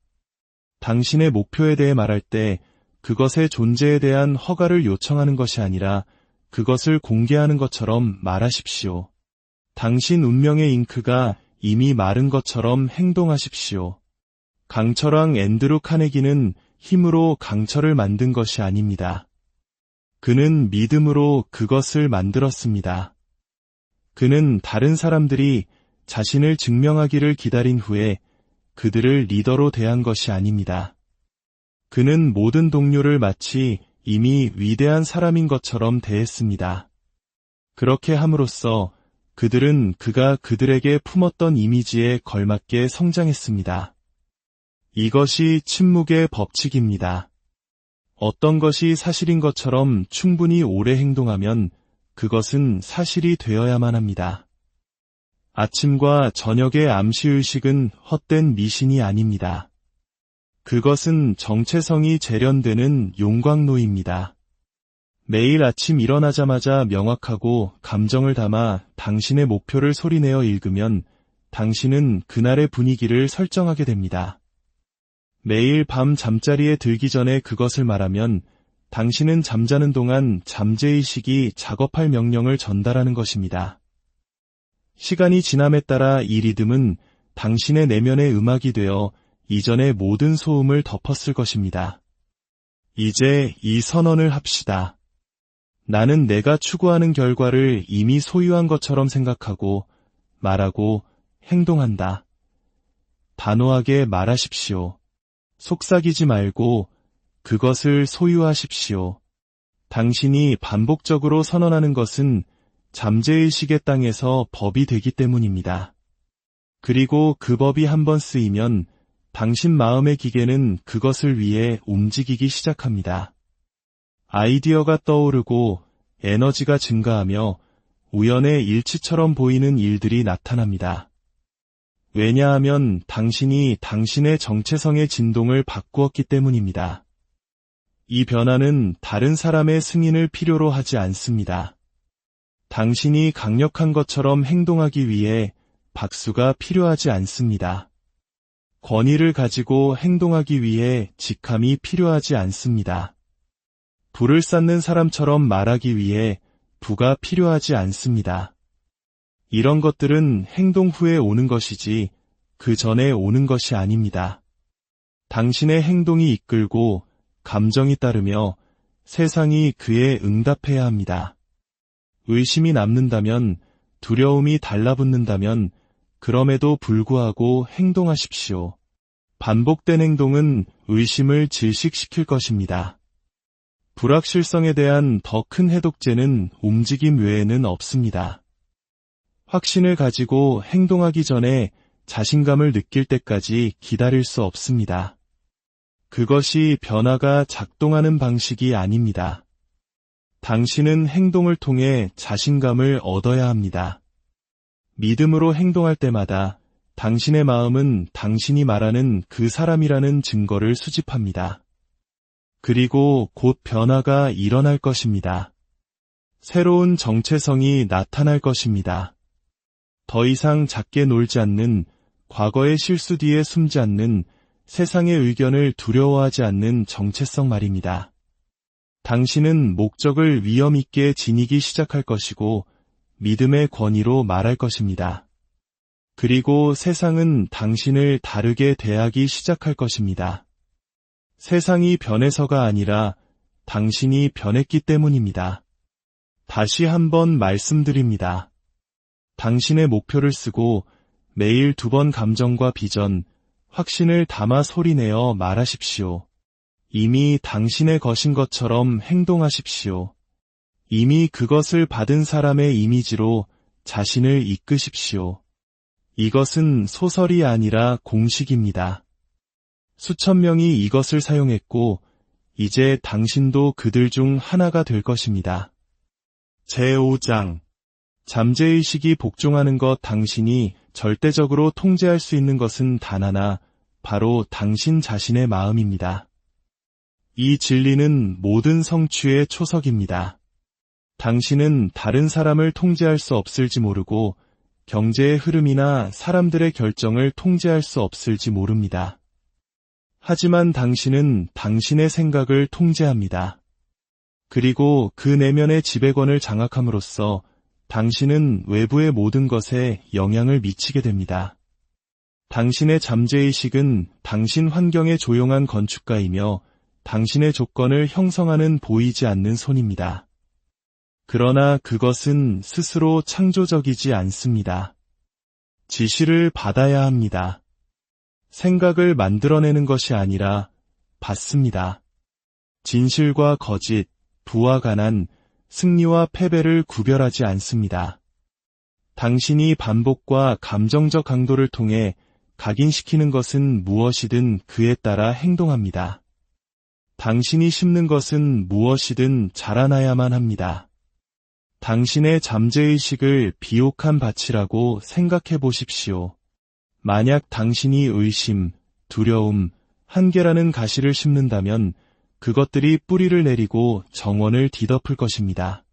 당신의 목표에 대해 말할 때 그것의 존재에 대한 허가를 요청하는 것이 아니라 그것을 공개하는 것처럼 말하십시오. 당신 운명의 잉크가 이미 마른 것처럼 행동하십시오. 강철왕 앤드루 카네기는 힘으로 강철을 만든 것이 아닙니다. 그는 믿음으로 그것을 만들었습니다. 그는 다른 사람들이 자신을 증명하기를 기다린 후에 그들을 리더로 대한 것이 아닙니다. 그는 모든 동료를 마치 이미 위대한 사람인 것처럼 대했습니다. 그렇게 함으로써 그들은 그가 그들에게 품었던 이미지에 걸맞게 성장했습니다. 이것이 침묵의 법칙입니다. 어떤 것이 사실인 것처럼 충분히 오래 행동하면 그것은 사실이 되어야만 합니다. 아침과 저녁의 암시의식은 헛된 미신이 아닙니다. 그것은 정체성이 재련되는 용광로입니다. 매일 아침 일어나자마자 명확하고 감정을 담아 당신의 목표를 소리내어 읽으면 당신은 그날의 분위기를 설정하게 됩니다. 매일 밤 잠자리에 들기 전에 그것을 말하면 당신은 잠자는 동안 잠재의식이 작업할 명령을 전달하는 것입니다. 시간이 지남에 따라 이 리듬은 당신의 내면의 음악이 되어 이전의 모든 소음을 덮었을 것입니다. 이제 이 선언을 합시다. 나는 내가 추구하는 결과를 이미 소유한 것처럼 생각하고 말하고 행동한다. 단호하게 말하십시오. 속삭이지 말고 그것을 소유하십시오. 당신이 반복적으로 선언하는 것은 잠재의식의 땅에서 법이 되기 때문입니다. 그리고 그 법이 한번 쓰이면 당신 마음의 기계는 그것을 위해 움직이기 시작합니다. 아이디어가 떠오르고 에너지가 증가하며 우연의 일치처럼 보이는 일들이 나타납니다. 왜냐하면 당신이 당신의 정체성의 진동을 바꾸었기 때문입니다. 이 변화는 다른 사람의 승인을 필요로 하지 않습니다. 당신이 강력한 것처럼 행동하기 위해 박수가 필요하지 않습니다. 권위를 가지고 행동하기 위해 직함이 필요하지 않습니다. 불을 쌓는 사람처럼 말하기 위해 부가 필요하지 않습니다. 이런 것들은 행동 후에 오는 것이지 그 전에 오는 것이 아닙니다. 당신의 행동이 이끌고 감정이 따르며 세상이 그에 응답해야 합니다. 의심이 남는다면, 두려움이 달라붙는다면 그럼에도 불구하고 행동하십시오. 반복된 행동은 의심을 질식시킬 것입니다. 불확실성에 대한 더 큰 해독제는 움직임 외에는 없습니다. 확신을 가지고 행동하기 전에 자신감을 느낄 때까지 기다릴 수 없습니다. 그것이 변화가 작동하는 방식이 아닙니다. 당신은 행동을 통해 자신감을 얻어야 합니다. 믿음으로 행동할 때마다 당신의 마음은 당신이 말하는 그 사람이라는 증거를 수집합니다. 그리고 곧 변화가 일어날 것입니다. 새로운 정체성이 나타날 것입니다. 더 이상 작게 놀지 않는, 과거의 실수 뒤에 숨지 않는, 세상의 의견을 두려워하지 않는 정체성 말입니다. 당신은 목적을 위험 있게 지니기 시작할 것이고 믿음의 권위로 말할 것입니다. 그리고 세상은 당신을 다르게 대하기 시작할 것입니다. 세상이 변해서가 아니라 당신이 변했기 때문입니다. 다시 한번 말씀드립니다. 당신의 목표를 쓰고 매일 2번 감정과 비전, 확신을 담아 소리내어 말하십시오. 이미 당신의 것인 것처럼 행동하십시오. 이미 그것을 받은 사람의 이미지로 자신을 이끄십시오. 이것은 소설이 아니라 공식입니다. 수천 명이 이것을 사용했고 이제 당신도 그들 중 하나가 될 것입니다. 제5장 잠재의식이 복종하는 것. 당신이 절대적으로 통제할 수 있는 것은 단 하나, 바로 당신 자신의 마음입니다. 이 진리는 모든 성취의 초석입니다. 당신은 다른 사람을 통제할 수 없을지 모르고 경제의 흐름이나 사람들의 결정을 통제할 수 없을지 모릅니다. 하지만 당신은 당신의 생각을 통제합니다. 그리고 그 내면의 지배권을 장악함으로써 당신은 외부의 모든 것에 영향을 미치게 됩니다. 당신의 잠재의식은 당신 환경의 조용한 건축가이며 당신의 조건을 형성하는 보이지 않는 손입니다. 그러나 그것은 스스로 창조적이지 않습니다. 지시를 받아야 합니다. 생각을 만들어내는 것이 아니라 받습니다. 진실과 거짓, 부와 가난, 승리와 패배를 구별하지 않습니다. 당신이 반복과 감정적 강도를 통해 각인시키는 것은 무엇이든 그에 따라 행동합니다. 당신이 심는 것은 무엇이든 자라나야만 합니다. 당신의 잠재의식을 비옥한 밭이라고 생각해 보십시오. 만약 당신이 의심, 두려움, 한계라는 가시를 심는다면 그것들이 뿌리를 내리고 정원을 뒤덮을 것입니다.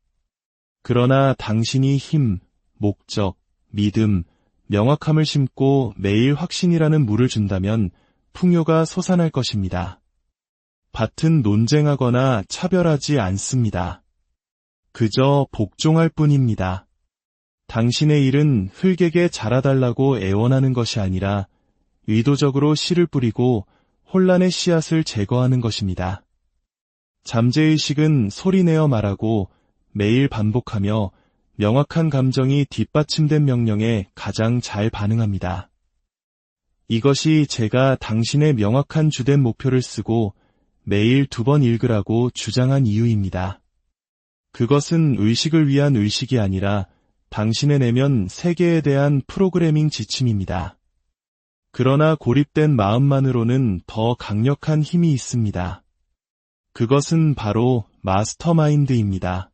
그러나 당신이 힘, 목적, 믿음, 명확함을 심고 매일 확신이라는 물을 준다면 풍요가 솟아날 것입니다. 밭은 논쟁하거나 차별하지 않습니다. 그저 복종할 뿐입니다. 당신의 일은 흙에게 자라달라고 애원하는 것이 아니라 의도적으로 씨를 뿌리고 혼란의 씨앗을 제거하는 것입니다. 잠재의식은 소리내어 말하고 매일 반복하며 명확한 감정이 뒷받침된 명령에 가장 잘 반응합니다. 이것이 제가 당신의 명확한 주된 목표를 쓰고 매일 2번 읽으라고 주장한 이유입니다. 그것은 의식을 위한 의식이 아니라 당신의 내면 세계에 대한 프로그래밍 지침입니다. 그러나 고립된 마음만으로는 더 강력한 힘이 있습니다. 그것은 바로 마스터마인드입니다.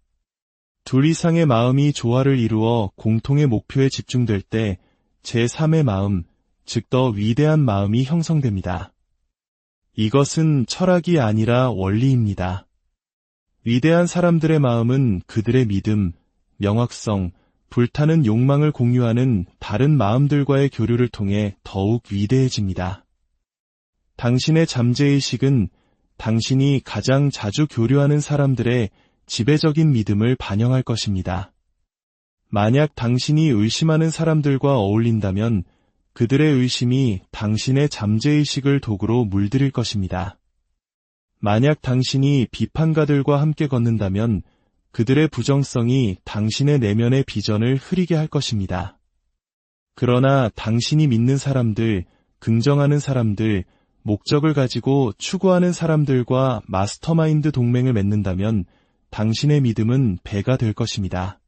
둘 이상의 마음이 조화를 이루어 공통의 목표에 집중될 때 제3의 마음, 즉 더 위대한 마음이 형성됩니다. 이것은 철학이 아니라 원리입니다. 위대한 사람들의 마음은 그들의 믿음, 명확성, 불타는 욕망을 공유하는 다른 마음들과의 교류를 통해 더욱 위대해집니다. 당신의 잠재의식은 당신이 가장 자주 교류하는 사람들의 지배적인 믿음을 반영할 것입니다. 만약 당신이 의심하는 사람들과 어울린다면 그들의 의심이 당신의 잠재의식을 도구로 물들일 것입니다. 만약 당신이 비판가들과 함께 걷는다면 그들의 부정성이 당신의 내면의 비전을 흐리게 할 것입니다. 그러나 당신이 믿는 사람들, 긍정하는 사람들, 목적을 가지고 추구하는 사람들과 마스터마인드 동맹을 맺는다면 당신의 믿음은 배가 될 것입니다.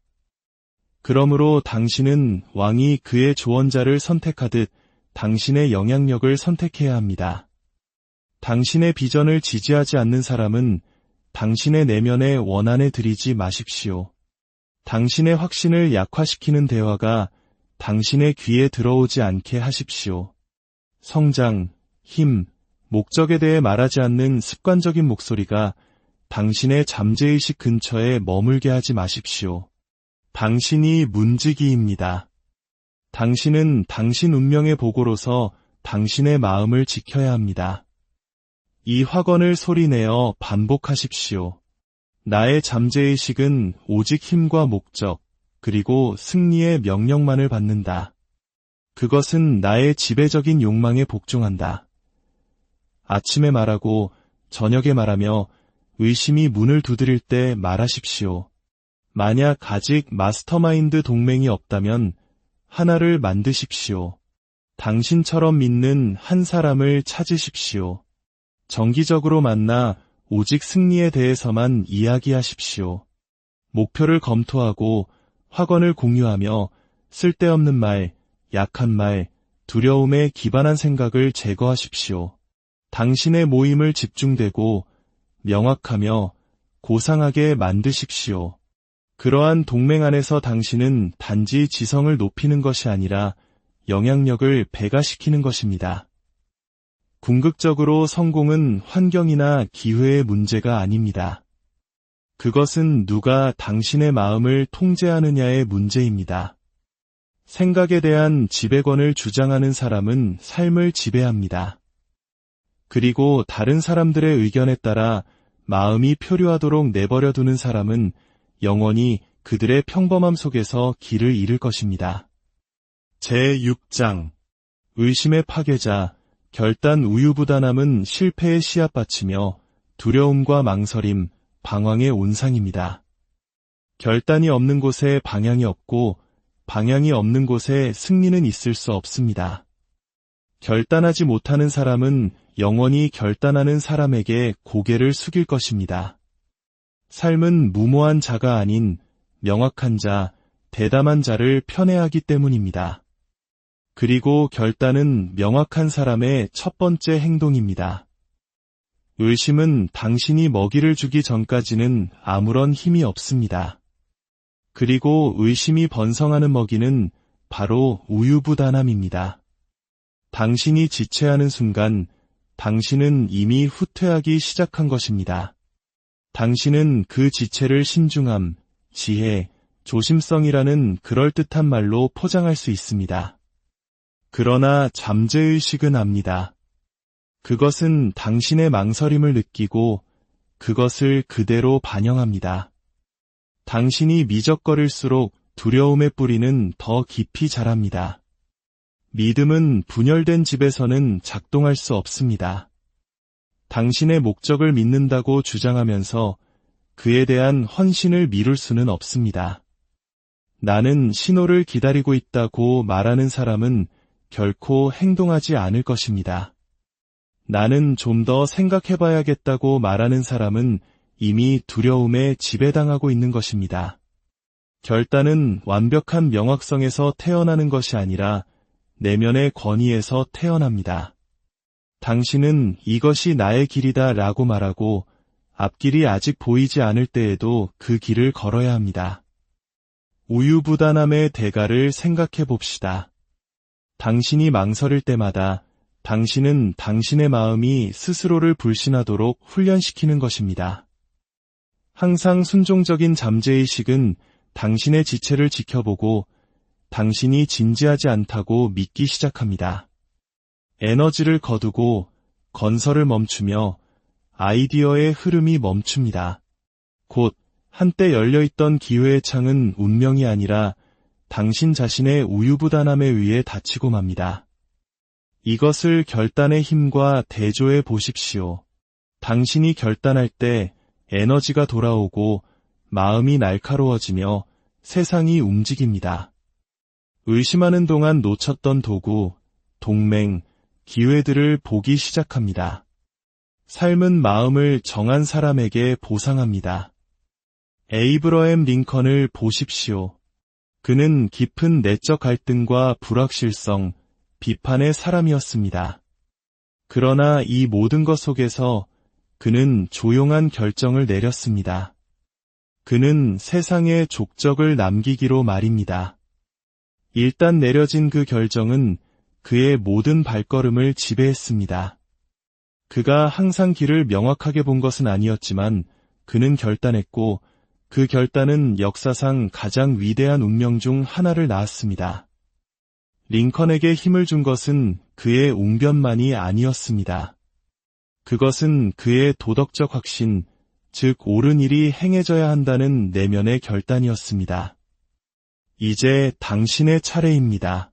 그러므로 당신은 왕이 그의 조언자를 선택하듯 당신의 영향력을 선택해야 합니다. 당신의 비전을 지지하지 않는 사람은 당신의 내면의 원한에 들이지 마십시오. 당신의 확신을 약화시키는 대화가 당신의 귀에 들어오지 않게 하십시오. 성장, 힘, 목적에 대해 말하지 않는 습관적인 목소리가 당신의 잠재의식 근처에 머물게 하지 마십시오. 당신이 문지기입니다. 당신은 당신 운명의 보고로서 당신의 마음을 지켜야 합니다. 이 확언을 소리내어 반복하십시오. 나의 잠재의식은 오직 힘과 목적, 그리고 승리의 명령만을 받는다. 그것은 나의 지배적인 욕망에 복종한다. 아침에 말하고 저녁에 말하며 의심이 문을 두드릴 때 말하십시오. 만약 아직 마스터마인드 동맹이 없다면 하나를 만드십시오. 당신처럼 믿는 한 사람을 찾으십시오. 정기적으로 만나 오직 승리에 대해서만 이야기하십시오. 목표를 검토하고 확언을 공유하며 쓸데없는 말, 약한 말, 두려움에 기반한 생각을 제거하십시오. 당신의 모임을 집중되고 명확하며 고상하게 만드십시오. 그러한 동맹 안에서 당신은 단지 지성을 높이는 것이 아니라 영향력을 배가시키는 것입니다. 궁극적으로 성공은 환경이나 기회의 문제가 아닙니다. 그것은 누가 당신의 마음을 통제하느냐의 문제입니다. 생각에 대한 지배권을 주장하는 사람은 삶을 지배합니다. 그리고 다른 사람들의 의견에 따라 마음이 표류하도록 내버려 두는 사람은 영원히 그들의 평범함 속에서 길을 잃을 것입니다. 제6장 의심의 파괴자, 결단 우유부단함은 실패의 씨앗밭이며 두려움과 망설임, 방황의 온상입니다. 결단이 없는 곳에 방향이 없고 방향이 없는 곳에 승리는 있을 수 없습니다. 결단하지 못하는 사람은 영원히 결단하는 사람에게 고개를 숙일 것입니다. 삶은 무모한 자가 아닌 명확한 자, 대담한 자를 편애하기 때문입니다. 그리고 결단은 명확한 사람의 첫 번째 행동입니다. 의심은 당신이 먹이를 주기 전까지는 아무런 힘이 없습니다. 그리고 의심이 번성하는 먹이는 바로 우유부단함입니다. 당신이 지체하는 순간 당신은 이미 후퇴하기 시작한 것입니다. 당신은 그 지체를 신중함, 지혜, 조심성이라는 그럴듯한 말로 포장할 수 있습니다. 그러나 잠재의식은 압니다. 그것은 당신의 망설임을 느끼고 그것을 그대로 반영합니다. 당신이 미적거릴수록 두려움의 뿌리는 더 깊이 자랍니다. 믿음은 분열된 집에서는 작동할 수 없습니다. 당신의 목적을 믿는다고 주장하면서 그에 대한 헌신을 미룰 수는 없습니다. 나는 신호를 기다리고 있다고 말하는 사람은 결코 행동하지 않을 것입니다. 나는 좀 더 생각해봐야겠다고 말하는 사람은 이미 두려움에 지배당하고 있는 것입니다. 결단은 완벽한 명확성에서 태어나는 것이 아니라 내면의 권위에서 태어납니다. 당신은 이것이 나의 길이다 라고 말하고 앞길이 아직 보이지 않을 때에도 그 길을 걸어야 합니다. 우유부단함의 대가를 생각해 봅시다. 당신이 망설일 때마다 당신은 당신의 마음이 스스로를 불신하도록 훈련시키는 것입니다. 항상 순종적인 잠재의식은 당신의 지체를 지켜보고 당신이 진지하지 않다고 믿기 시작합니다. 에너지를 거두고 건설을 멈추며 아이디어의 흐름이 멈춥니다. 곧 한때 열려있던 기회의 창은 운명이 아니라 당신 자신의 우유부단함에 의해 닫히고 맙니다. 이것을 결단의 힘과 대조해 보십시오. 당신이 결단할 때 에너지가 돌아오고 마음이 날카로워지며 세상이 움직입니다. 의심하는 동안 놓쳤던 도구, 동맹, 기회들을 보기 시작합니다. 삶은 마음을 정한 사람에게 보상합니다. 에이브러햄 링컨을 보십시오. 그는 깊은 내적 갈등과 불확실성, 비판의 사람이었습니다. 그러나 이 모든 것 속에서 그는 조용한 결정을 내렸습니다. 그는 세상에 족적을 남기기로 말입니다. 일단 내려진 그 결정은 그의 모든 발걸음을 지배했습니다. 그가 항상 길을 명확하게 본 것은 아니었지만 그는 결단했고 그 결단은 역사상 가장 위대한 운명 중 하나를 낳았습니다. 링컨에게 힘을 준 것은 그의 웅변만이 아니었습니다. 그것은 그의 도덕적 확신, 즉 옳은 일이 행해져야 한다는 내면의 결단이었습니다. 이제 당신의 차례입니다.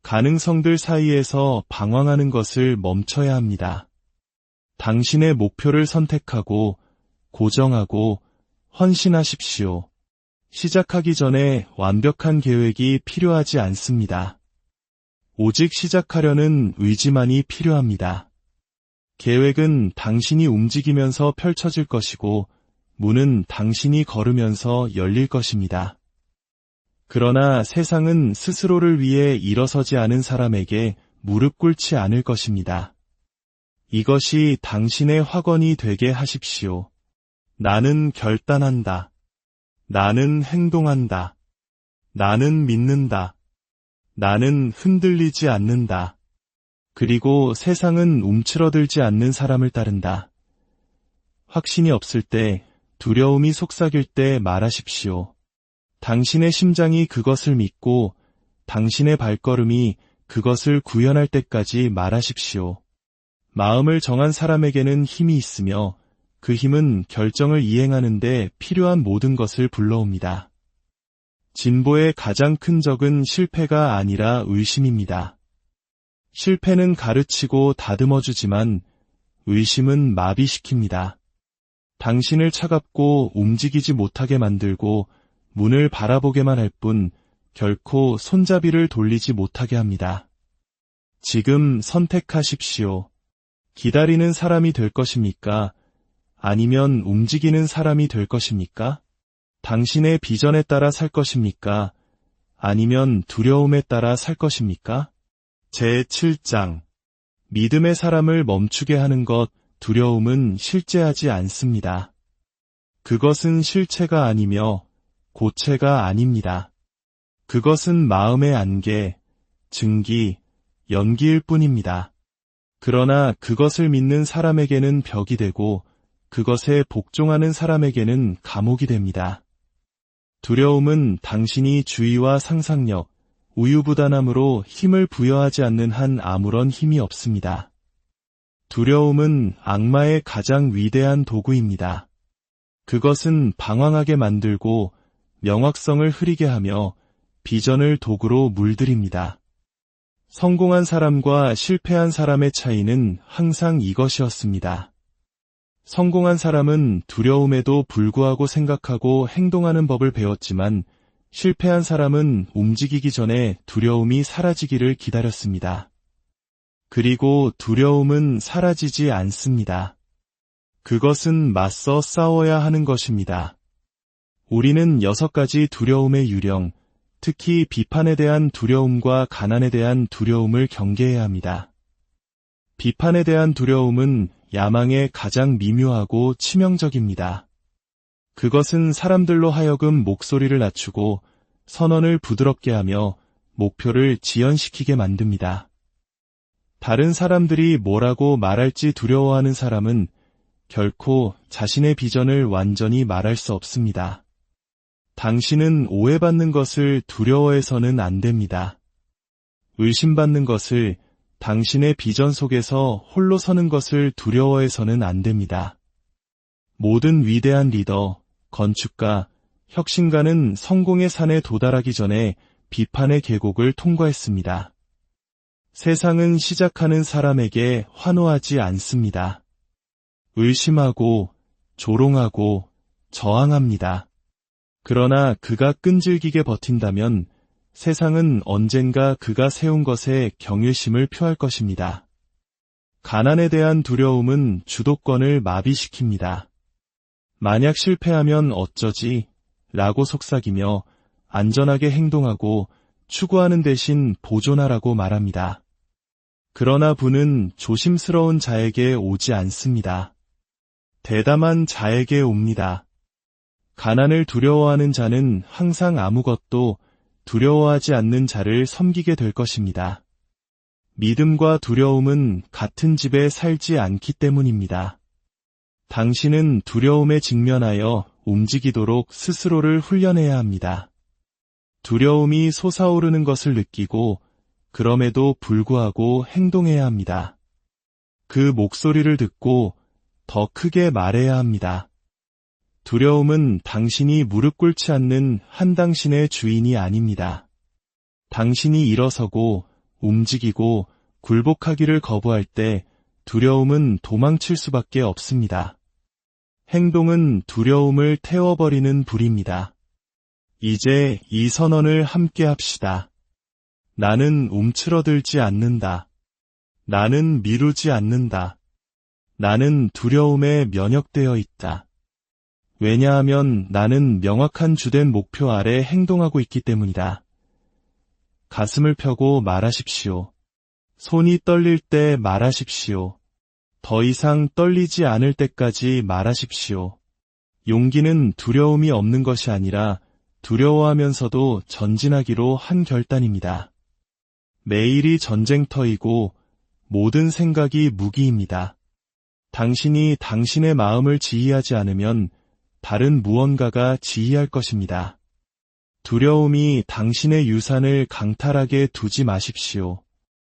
가능성들 사이에서 방황하는 것을 멈춰야 합니다. 당신의 목표를 선택하고 고정하고 헌신하십시오. 시작하기 전에 완벽한 계획이 필요하지 않습니다. 오직 시작하려는 의지만이 필요합니다. 계획은 당신이 움직이면서 펼쳐질 것이고 문은 당신이 걸으면서 열릴 것입니다. 그러나 세상은 스스로를 위해 일어서지 않은 사람에게 무릎 꿇지 않을 것입니다. 이것이 당신의 확언이 되게 하십시오. 나는 결단한다. 나는 행동한다. 나는 믿는다. 나는 흔들리지 않는다. 그리고 세상은 움츠러들지 않는 사람을 따른다. 확신이 없을 때, 두려움이 속삭일 때 말하십시오. 당신의 심장이 그것을 믿고 당신의 발걸음이 그것을 구현할 때까지 말하십시오. 마음을 정한 사람에게는 힘이 있으며 그 힘은 결정을 이행하는 데 필요한 모든 것을 불러옵니다. 진보의 가장 큰 적은 실패가 아니라 의심입니다. 실패는 가르치고 다듬어주지만 의심은 마비시킵니다. 당신을 차갑고 움직이지 못하게 만들고 문을 바라보게만 할 뿐 결코 손잡이를 돌리지 못하게 합니다. 지금 선택하십시오. 기다리는 사람이 될 것입니까? 아니면 움직이는 사람이 될 것입니까? 당신의 비전에 따라 살 것입니까? 아니면 두려움에 따라 살 것입니까? 제7장 믿음의 사람을 멈추게 하는 것, 두려움은 실제하지 않습니다. 그것은 실체가 아니며 고체가 아닙니다. 그것은 마음의 안개, 증기, 연기일 뿐입니다. 그러나 그것을 믿는 사람에게는 벽이 되고 그것에 복종하는 사람에게는 감옥이 됩니다. 두려움은 당신이 주의와 상상력, 우유부단함으로 힘을 부여하지 않는 한 아무런 힘이 없습니다. 두려움은 악마의 가장 위대한 도구입니다. 그것은 방황하게 만들고 명확성을 흐리게 하며 비전을 도구로 물들입니다. 성공한 사람과 실패한 사람의 차이는 항상 이것이었습니다. 성공한 사람은 두려움에도 불구하고 생각하고 행동하는 법을 배웠지만 실패한 사람은 움직이기 전에 두려움이 사라지기를 기다렸습니다. 그리고 두려움은 사라지지 않습니다. 그것은 맞서 싸워야 하는 것입니다. 우리는 6가지 두려움의 유령, 특히 비판에 대한 두려움과 가난에 대한 두려움을 경계해야 합니다. 비판에 대한 두려움은 야망의 가장 미묘하고 치명적입니다. 그것은 사람들로 하여금 목소리를 낮추고 선언을 부드럽게 하며 목표를 지연시키게 만듭니다. 다른 사람들이 뭐라고 말할지 두려워하는 사람은 결코 자신의 비전을 완전히 말할 수 없습니다. 당신은 오해받는 것을 두려워해서는 안 됩니다. 의심받는 것을, 당신의 비전 속에서 홀로 서는 것을 두려워해서는 안 됩니다. 모든 위대한 리더, 건축가, 혁신가는 성공의 산에 도달하기 전에 비판의 계곡을 통과했습니다. 세상은 시작하는 사람에게 환호하지 않습니다. 의심하고, 조롱하고, 저항합니다. 그러나 그가 끈질기게 버틴다면 세상은 언젠가 그가 세운 것에 경외심을 표할 것입니다. 가난에 대한 두려움은 주도권을 마비시킵니다. 만약 실패하면 어쩌지? 라고 속삭이며 안전하게 행동하고 추구하는 대신 보존하라고 말합니다. 그러나 부는 조심스러운 자에게 오지 않습니다. 대담한 자에게 옵니다. 가난을 두려워하는 자는 항상 아무것도, 두려워하지 않는 자를 섬기게 될 것입니다. 믿음과 두려움은 같은 집에 살지 않기 때문입니다. 당신은 두려움에 직면하여 움직이도록 스스로를 훈련해야 합니다. 두려움이 솟아오르는 것을 느끼고 그럼에도 불구하고 행동해야 합니다. 그 목소리를 듣고 더 크게 말해야 합니다. 두려움은 당신이 무릎 꿇지 않는 한 당신의 주인이 아닙니다. 당신이 일어서고 움직이고 굴복하기를 거부할 때 두려움은 도망칠 수밖에 없습니다. 행동은 두려움을 태워버리는 불입니다. 이제 이 선언을 함께 합시다. 나는 움츠러들지 않는다. 나는 미루지 않는다. 나는 두려움에 면역되어 있다. 왜냐하면 나는 명확한 주된 목표 아래 행동하고 있기 때문이다. 가슴을 펴고 말하십시오. 손이 떨릴 때 말하십시오. 더 이상 떨리지 않을 때까지 말하십시오. 용기는 두려움이 없는 것이 아니라 두려워하면서도 전진하기로 한 결단입니다. 매일이 전쟁터이고 모든 생각이 무기입니다. 당신이 당신의 마음을 지휘하지 않으면 다른 무언가가 지휘할 것입니다. 두려움이 당신의 유산을 강탈하게 두지 마십시오.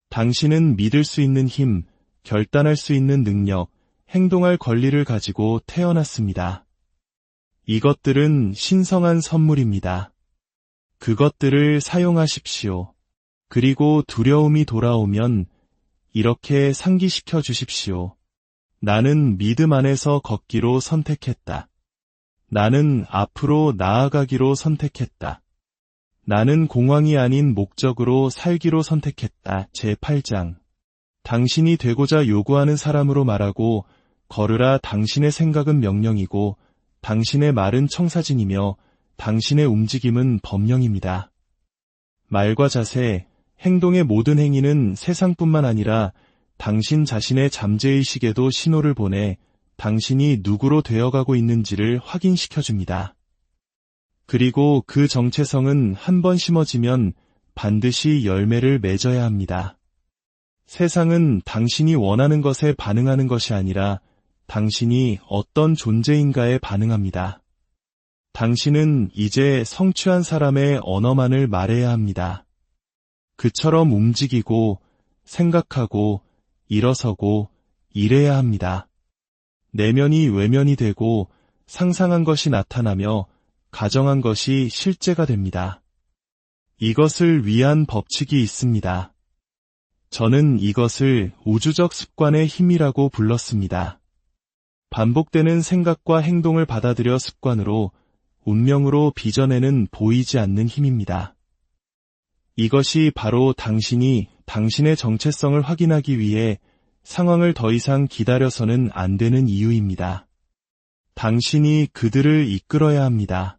당신은 믿을 수 있는 힘, 결단할 수 있는 능력, 행동할 권리를 가지고 태어났습니다. 이것들은 신성한 선물입니다. 그것들을 사용하십시오. 그리고 두려움이 돌아오면 이렇게 상기시켜 주십시오. 나는 믿음 안에서 걷기로 선택했다. 나는 앞으로 나아가기로 선택했다. 나는 공황이 아닌 목적으로 살기로 선택했다. 제8장. 당신이 되고자 요구하는 사람으로 말하고 걸으라. 당신의 생각은 명령이고 당신의 말은 청사진이며 당신의 움직임은 법령입니다. 말과 자세, 행동의 모든 행위는 세상뿐만 아니라 당신 자신의 잠재의식에도 신호를 보내 당신이 누구로 되어가고 있는지를 확인시켜줍니다. 그리고 그 정체성은 한 번 심어지면 반드시 열매를 맺어야 합니다. 세상은 당신이 원하는 것에 반응하는 것이 아니라 당신이 어떤 존재인가에 반응합니다. 당신은 이제 성취한 사람의 언어만을 말해야 합니다. 그처럼 움직이고 생각하고 일어서고 일해야 합니다. 내면이 외면이 되고 상상한 것이 나타나며 가정한 것이 실제가 됩니다. 이것을 위한 법칙이 있습니다. 저는 이것을 우주적 습관의 힘이라고 불렀습니다. 반복되는 생각과 행동을 받아들여 습관으로, 운명으로 빚어내는 보이지 않는 힘입니다. 이것이 바로 당신이 당신의 정체성을 확인하기 위해 상황을 더 이상 기다려서는 안 되는 이유입니다. 당신이 그들을 이끌어야 합니다.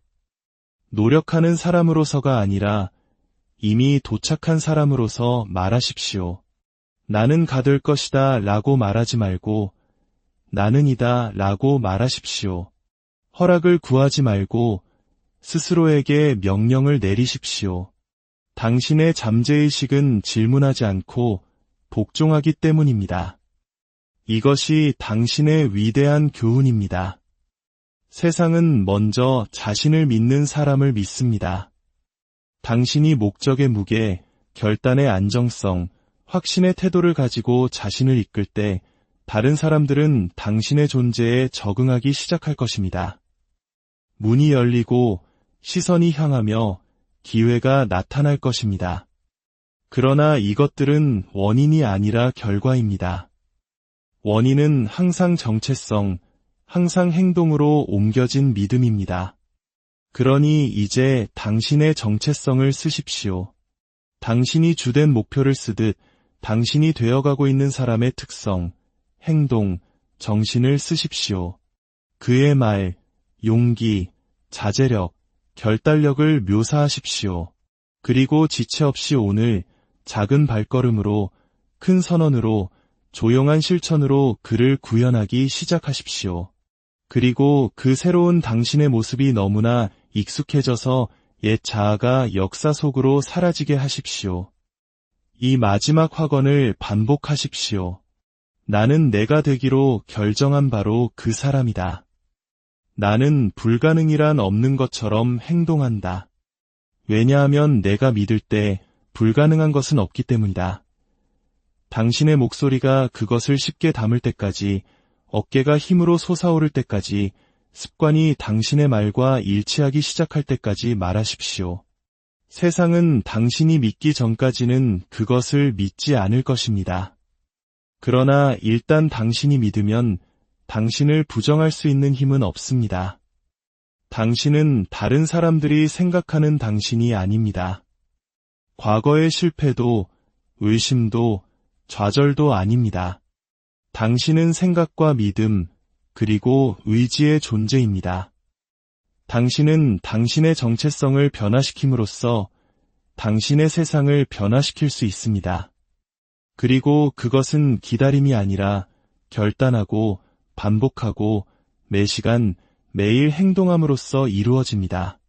노력하는 사람으로서가 아니라 이미 도착한 사람으로서 말하십시오. 나는 가될 것이다 라고 말하지 말고 나는 이다 라고 말하십시오. 허락을 구하지 말고 스스로에게 명령을 내리십시오. 당신의 잠재의식은 질문하지 않고 복종하기 때문입니다. 이것이 당신의 위대한 교훈입니다. 세상은 먼저 자신을 믿는 사람을 믿습니다. 당신이 목적의 무게, 결단의 안정성, 확신의 태도를 가지고 자신을 이끌 때 다른 사람들은 당신의 존재에 적응하기 시작할 것입니다. 문이 열리고 시선이 향하며 기회가 나타날 것입니다. 그러나 이것들은 원인이 아니라 결과입니다. 원인은 항상 정체성, 항상 행동으로 옮겨진 믿음입니다. 그러니 이제 당신의 정체성을 쓰십시오. 당신이 주된 목표를 쓰듯 당신이 되어가고 있는 사람의 특성, 행동, 정신을 쓰십시오. 그의 말, 용기, 자제력, 결단력을 묘사하십시오. 그리고 지체 없이 오늘 작은 발걸음으로, 큰 선언으로, 조용한 실천으로 그를 구현하기 시작하십시오. 그리고 그 새로운 당신의 모습이 너무나 익숙해져서 옛 자아가 역사 속으로 사라지게 하십시오. 이 마지막 확언을 반복하십시오. 나는 내가 되기로 결정한 바로 그 사람이다. 나는 불가능이란 없는 것처럼 행동한다. 왜냐하면 내가 믿을 때 불가능한 것은 없기 때문이다. 당신의 목소리가 그것을 쉽게 담을 때까지, 어깨가 힘으로 솟아오를 때까지, 습관이 당신의 말과 일치하기 시작할 때까지 말하십시오. 세상은 당신이 믿기 전까지는 그것을 믿지 않을 것입니다. 그러나 일단 당신이 믿으면 당신을 부정할 수 있는 힘은 없습니다. 당신은 다른 사람들이 생각하는 당신이 아닙니다. 과거의 실패도, 의심도, 좌절도 아닙니다. 당신은 생각과 믿음, 그리고 의지의 존재입니다. 당신은 당신의 정체성을 변화시킴으로써 당신의 세상을 변화시킬 수 있습니다. 그리고 그것은 기다림이 아니라 결단하고 반복하고 매 시간, 매일 행동함으로써 이루어집니다.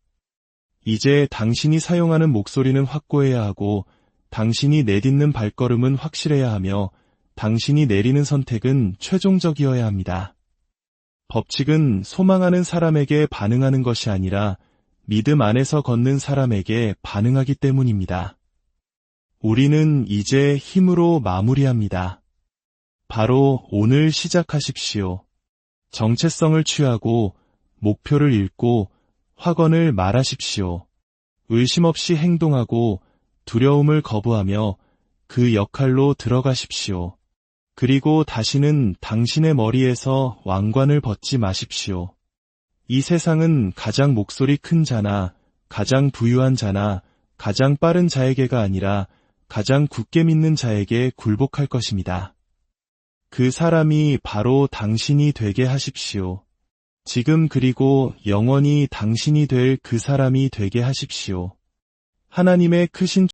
이제 당신이 사용하는 목소리는 확고해야 하고 당신이 내딛는 발걸음은 확실해야 하며 당신이 내리는 선택은 최종적이어야 합니다. 법칙은 소망하는 사람에게 반응하는 것이 아니라 믿음 안에서 걷는 사람에게 반응하기 때문입니다. 우리는 이제 힘으로 마무리합니다. 바로 오늘 시작하십시오. 정체성을 취하고 목표를 읽고 확언을 말하십시오. 의심 없이 행동하고 두려움을 거부하며 그 역할로 들어가십시오. 그리고 다시는 당신의 머리에서 왕관을 벗지 마십시오. 이 세상은 가장 목소리 큰 자나, 가장 부유한 자나, 가장 빠른 자에게가 아니라 가장 굳게 믿는 자에게 굴복할 것입니다. 그 사람이 바로 당신이 되게 하십시오. 지금 그리고 영원히 당신이 될 그 사람이 되게 하십시오. 하나님의 크신